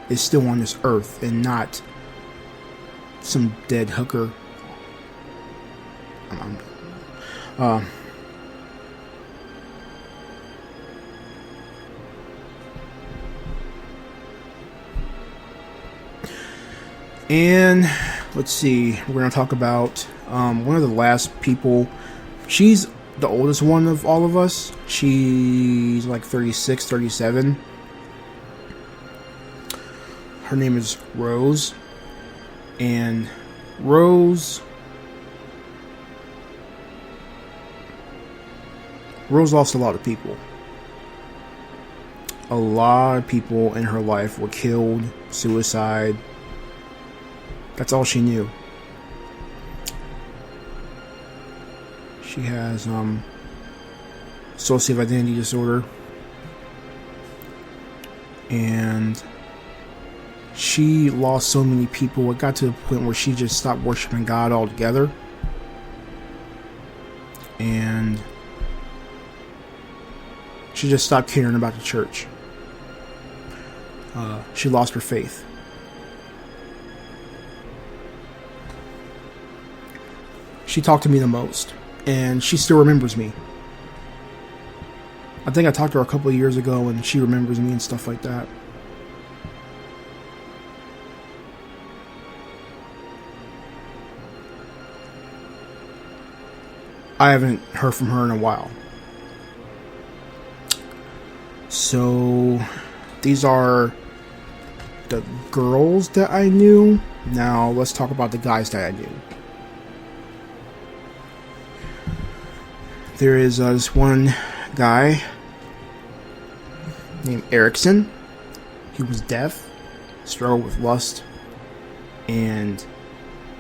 is still on this earth and not some dead hooker. And let's see, we're going to talk about one of the last people. She's the oldest one of all of us. She's like 36, 37. Her name is Rose. And Rose lost a lot of people. A lot of people in her life were killed, suicide. That's all she knew. She has dissociative identity disorder, and she lost so many people. It got to the point where she just stopped worshiping God altogether, and she just stopped caring about the church. She lost her faith. She talked to me the most, and she still remembers me. I think I talked to her a couple of years ago, and she remembers me and stuff like that. I haven't heard from her in a while. So, these are the girls that I knew. Now, let's talk about the guys that I knew. There is this one guy named Erickson. He was deaf, struggled with lust, and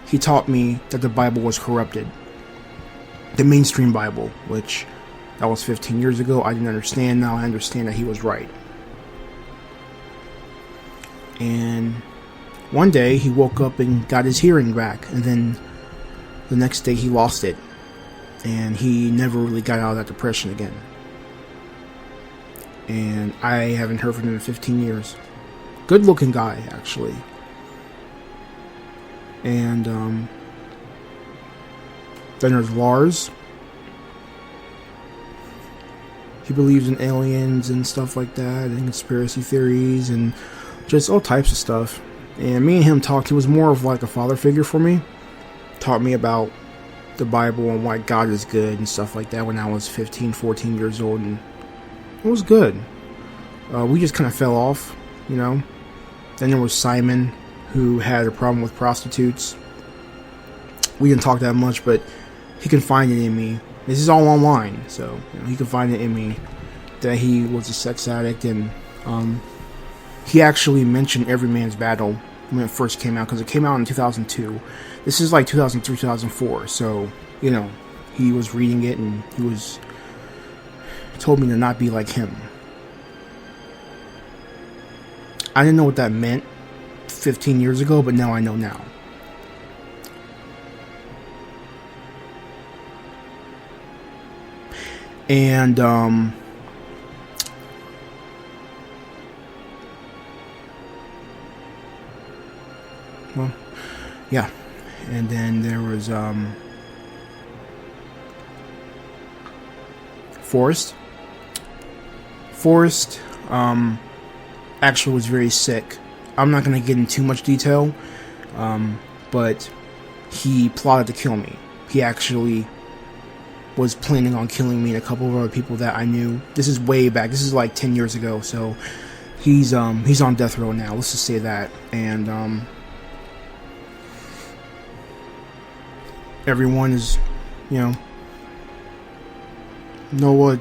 he taught me that the Bible was corrupted. The mainstream Bible, which that was 15 years ago. I didn't understand. Now I understand that he was right. And one day he woke up and got his hearing back, and then the next day he lost it, and he never really got out of that depression again. And I haven't heard from him in 15 years. Good looking guy, actually. And then there's Lars. He believes in aliens and stuff like that, and conspiracy theories, and just all types of stuff. And me and him talked. He was more of like a father figure for me. Taught me about the Bible and why God is good and stuff like that when I was 15, 14 years old, and it was good. We just kind of fell off, you know. Then there was Simon, who had a problem with prostitutes. We didn't talk that much, but he confided in me. This is all online, so he confided in me that he was a sex addict, and he actually mentioned Every Man's Battle when it first came out, because it came out in 2002. This is like 2003, 2004, so, you know, he was reading it, and he told me to not be like him. I didn't know what that meant 15 years ago, but now I know now. And, well, yeah. And then there was, Forrest. Forrest, actually was very sick. I'm not going to get into too much detail, but he plotted to kill me. He actually was planning on killing me and a couple of other people that I knew. This is way back. This is like 10 years ago, so he's on death row now. Let's just say that. And everyone is, no one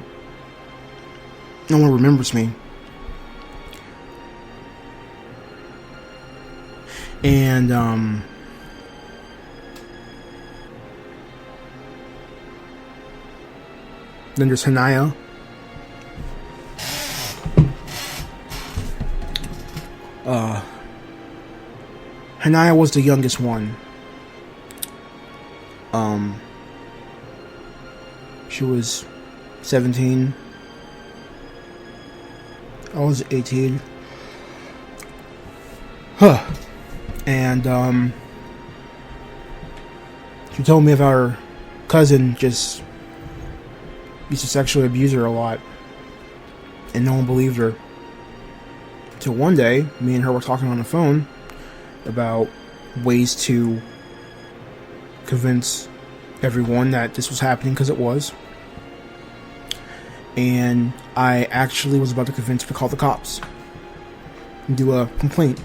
remembers me. And then there's Hanaya. Hanaya was the youngest one. She was 17. I was 18. And she told me about her cousin just used to sexually abuse her a lot, and no one believed her. Till one day, me and her were talking on the phone about ways to convince everyone that this was happening, because it was. And I actually was about to convince her to call the cops and do a complaint.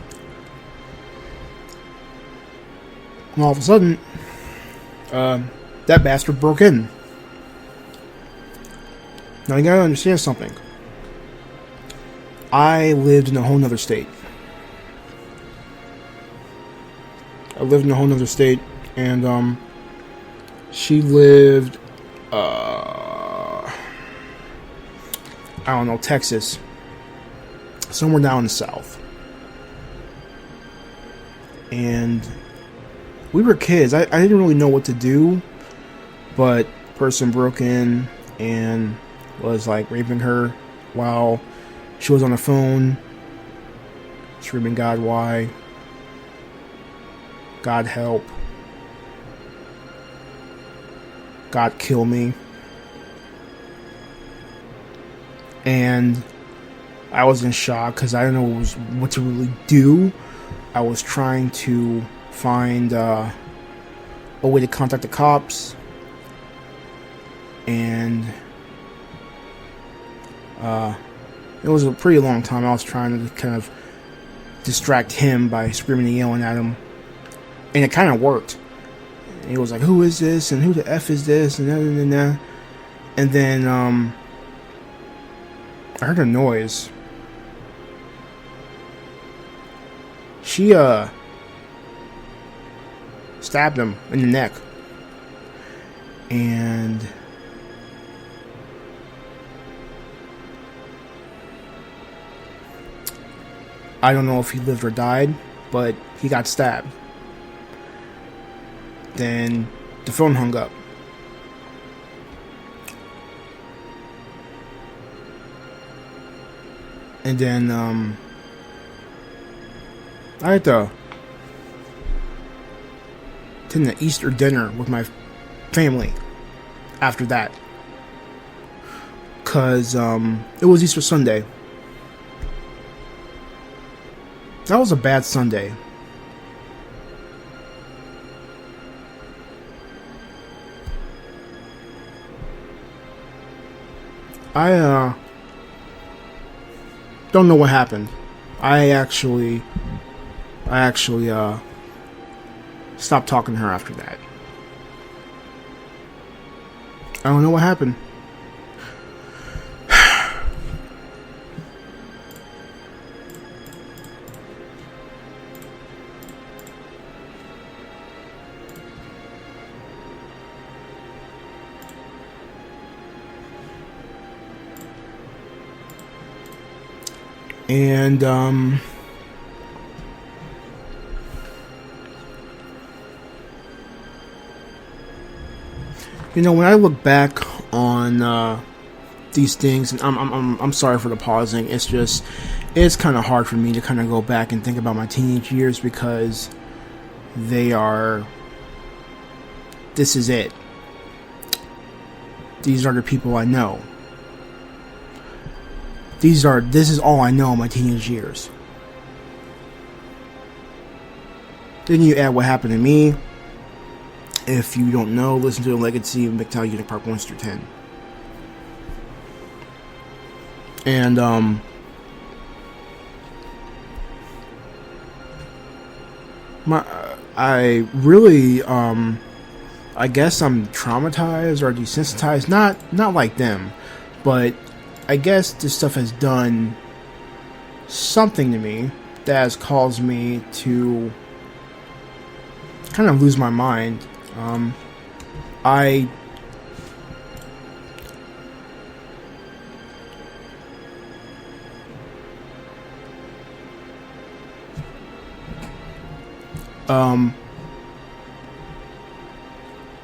And all of a sudden, that bastard broke in. Now you gotta understand something. I lived in a whole nother state. And she lived, I don't know, Texas, somewhere down in the south. And we were kids. I didn't really know what to do, but a person broke in and was like raping her while she was on the phone, screaming, "God, why? God help. God kill me." And I was in shock because I didn't know what to really do. I was trying to find a way to contact the cops, and it was a pretty long time. I was trying to kind of distract him by screaming and yelling at him, and it kind of worked. He was like, "Who is this? And who the F is this?" And that. And then I heard a noise. She stabbed him in the neck. And I don't know if he lived or died, but he got stabbed. Then the phone hung up. And then I had to attend the Easter dinner with my family after that. Because it was Easter Sunday. That was a bad Sunday. I don't know what happened. I actually stopped talking to her after that. I don't know what happened. And you know, when I look back on these things, and I'm sorry for the pausing. It's kind of hard for me to kind of go back and think about my teenage years because this is it. These are the people I know. This is all I know in my teenage years. Then you add what happened to me. If you don't know, listen to the Legacy of McTown Unit Part 1 through 10. And I really I guess I'm traumatized or desensitized. Not like them, but I guess this stuff has done something to me that has caused me to kind of lose my mind.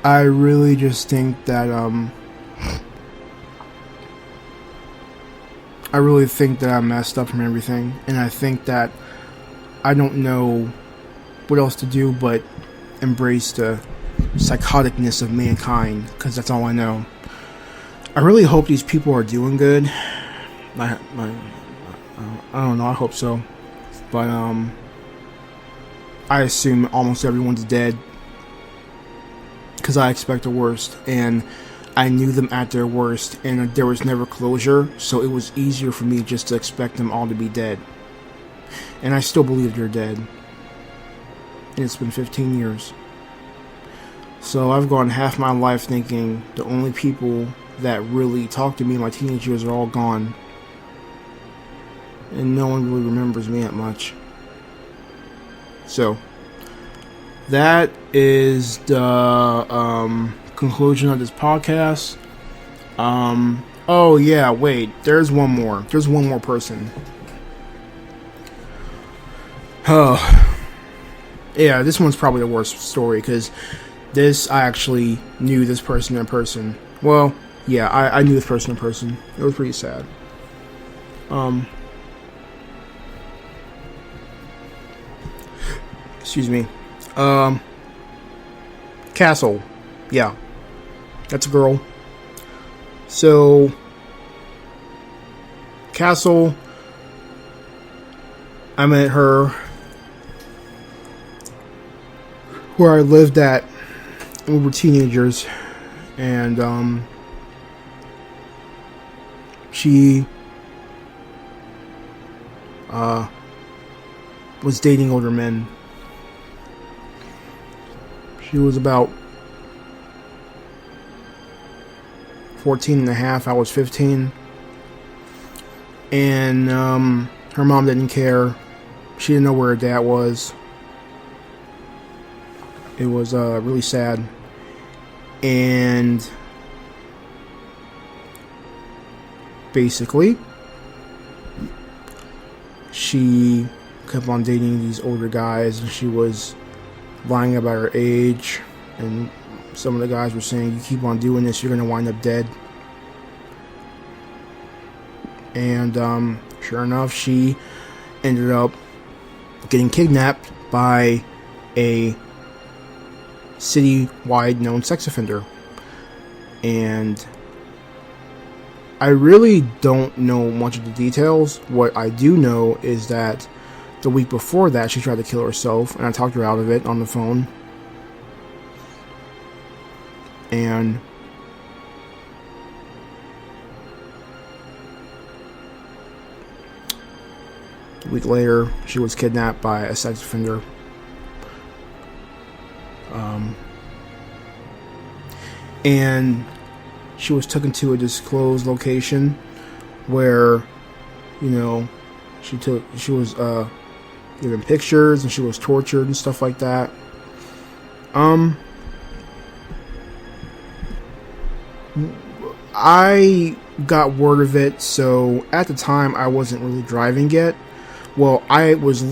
I really just think that I really think that I'm messed up from everything, and I think that I don't know what else to do but embrace the psychoticness of mankind, because that's all I know. I really hope these people are doing good. I don't know, I hope so. But I assume almost everyone's dead, because I expect the worst, and I knew them at their worst, and there was never closure, so it was easier for me just to expect them all to be dead. And I still believe they're dead. And it's been 15 years. So I've gone half my life thinking the only people that really talked to me in my teenage years are all gone. and no one really remembers me that much. So that is the conclusion of this podcast. Oh yeah, wait. There's one more. There's one more person. Oh, yeah. This one's probably the worst story because this I actually knew this person in person. Well, yeah, I knew this person in person. It was pretty sad. Excuse me. Castle. Yeah, that's a girl. So, Castle, I met her where I lived at when we were teenagers, and she was dating older men. She was about 14 and a half. I was 15. And her mom didn't care. She didn't know where her dad was. It was really sad. And basically, she kept on dating these older guys, and she was lying about her age, and some of the guys were saying, you keep on doing this, you're going to wind up dead. And sure enough, she ended up getting kidnapped by a city-wide known sex offender. And I really don't know much of the details. What I do know is that the week before that, she tried to kill herself, and I talked her out of it on the phone. And a week later, she was kidnapped by a sex offender. And she was taken to a disclosed location where, you know, she was given pictures, and she was tortured and stuff like that. I got word of it, so at the time I wasn't really driving yet. Well, I was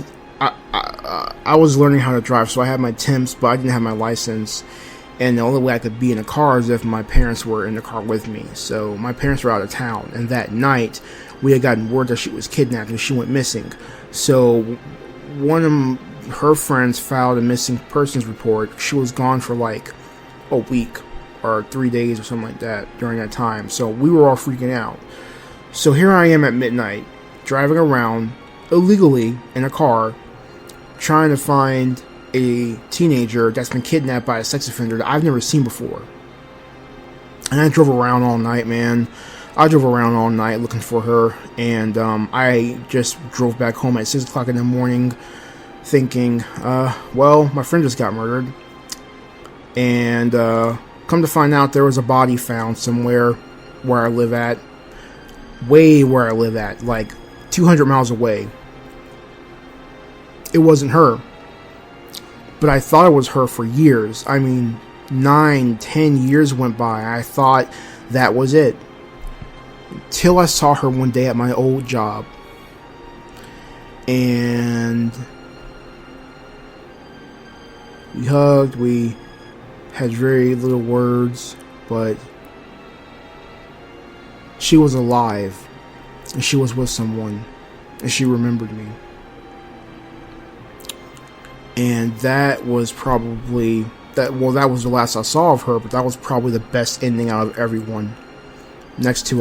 learning how to drive, so I had my temps, but I didn't have my license. And the only way I could be in a car is if my parents were in the car with me. So my parents were out of town, and that night we had gotten word that she was kidnapped and she went missing. So one of her friends filed a missing persons report. She was gone for like a week or 3 days or something like that during that time. So we were all freaking out. So here I am at midnight, driving around illegally in a car, trying to find a teenager that's been kidnapped by a sex offender that I've never seen before. And I drove around all night, man. I drove around all night looking for her, and I just drove back home at 6 o'clock in the morning thinking, well, my friend just got murdered. And come to find out, there was a body found somewhere where I live at. Way where I live at, like 200 miles away. It wasn't her. But I thought it was her for years. I mean, 9-10 years went by. I thought that was it. Till I saw her one day at my old job. And we hugged. We had very little words. But she was alive. And she was with someone. And she remembered me. And that was probably that was the last I saw of her, but that was probably the best ending out of everyone. Next to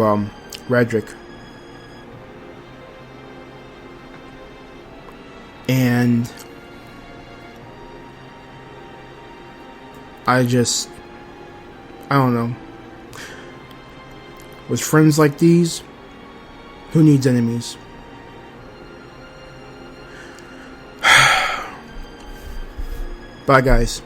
Redrick. And I don't know. With friends like these, who needs enemies? Bye, guys.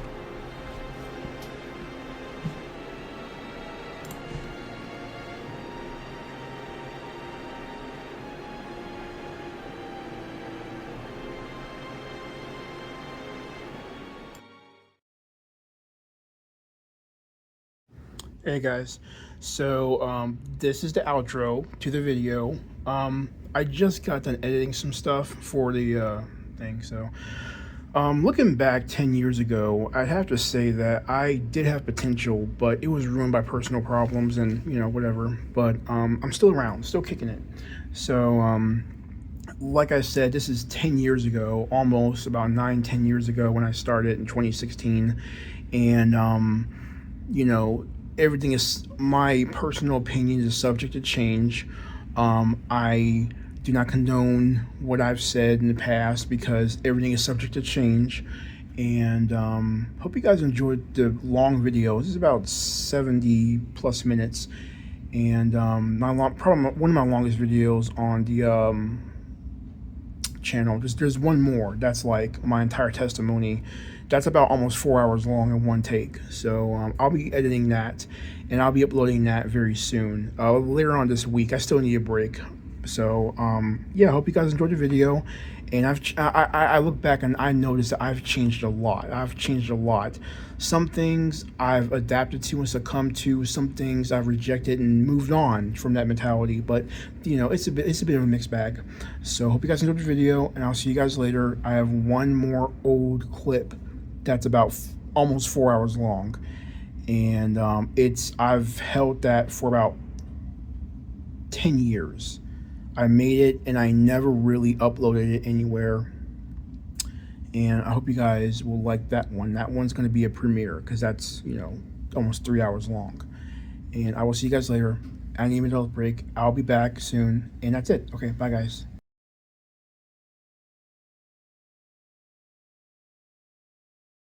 Hey guys, so this is the outro to the video. I just got done editing some stuff for the thing, so looking back 10 years ago, I'd have to say that I did have potential, but it was ruined by personal problems and, whatever. But I'm still around, still kicking it. So, like I said, this is 10 years ago, almost about 9, 10 years ago when I started in 2016. And, you know, everything is, my personal opinion is subject to change. I do not condone what I've said in the past because everything is subject to change. And hope you guys enjoyed the long video. This is about 70 plus minutes, and probably one of my longest videos on the channel. There's one more that's like my entire testimony. That's about almost 4 hours long in one take. So I'll be editing that, and I'll be uploading that very soon. Later on this week. I still need a break. So yeah, I hope you guys enjoyed the video. And I look back and I noticed that I've changed a lot. Some things I've adapted to and succumbed to. Some things I've rejected and moved on from that mentality. But it's a bit of a mixed bag. So hope you guys enjoyed the video, and I'll see you guys later. I have one more old clip that's about almost 4 hours long, and I've held that for about 10 years. I made it and I never really uploaded it anywhere. And I hope you guys will like that one. That one's going to be a premiere because that's, almost 3 hours long. And I will see you guys later. I need a break. I'll be back soon. And that's it. Okay, bye guys.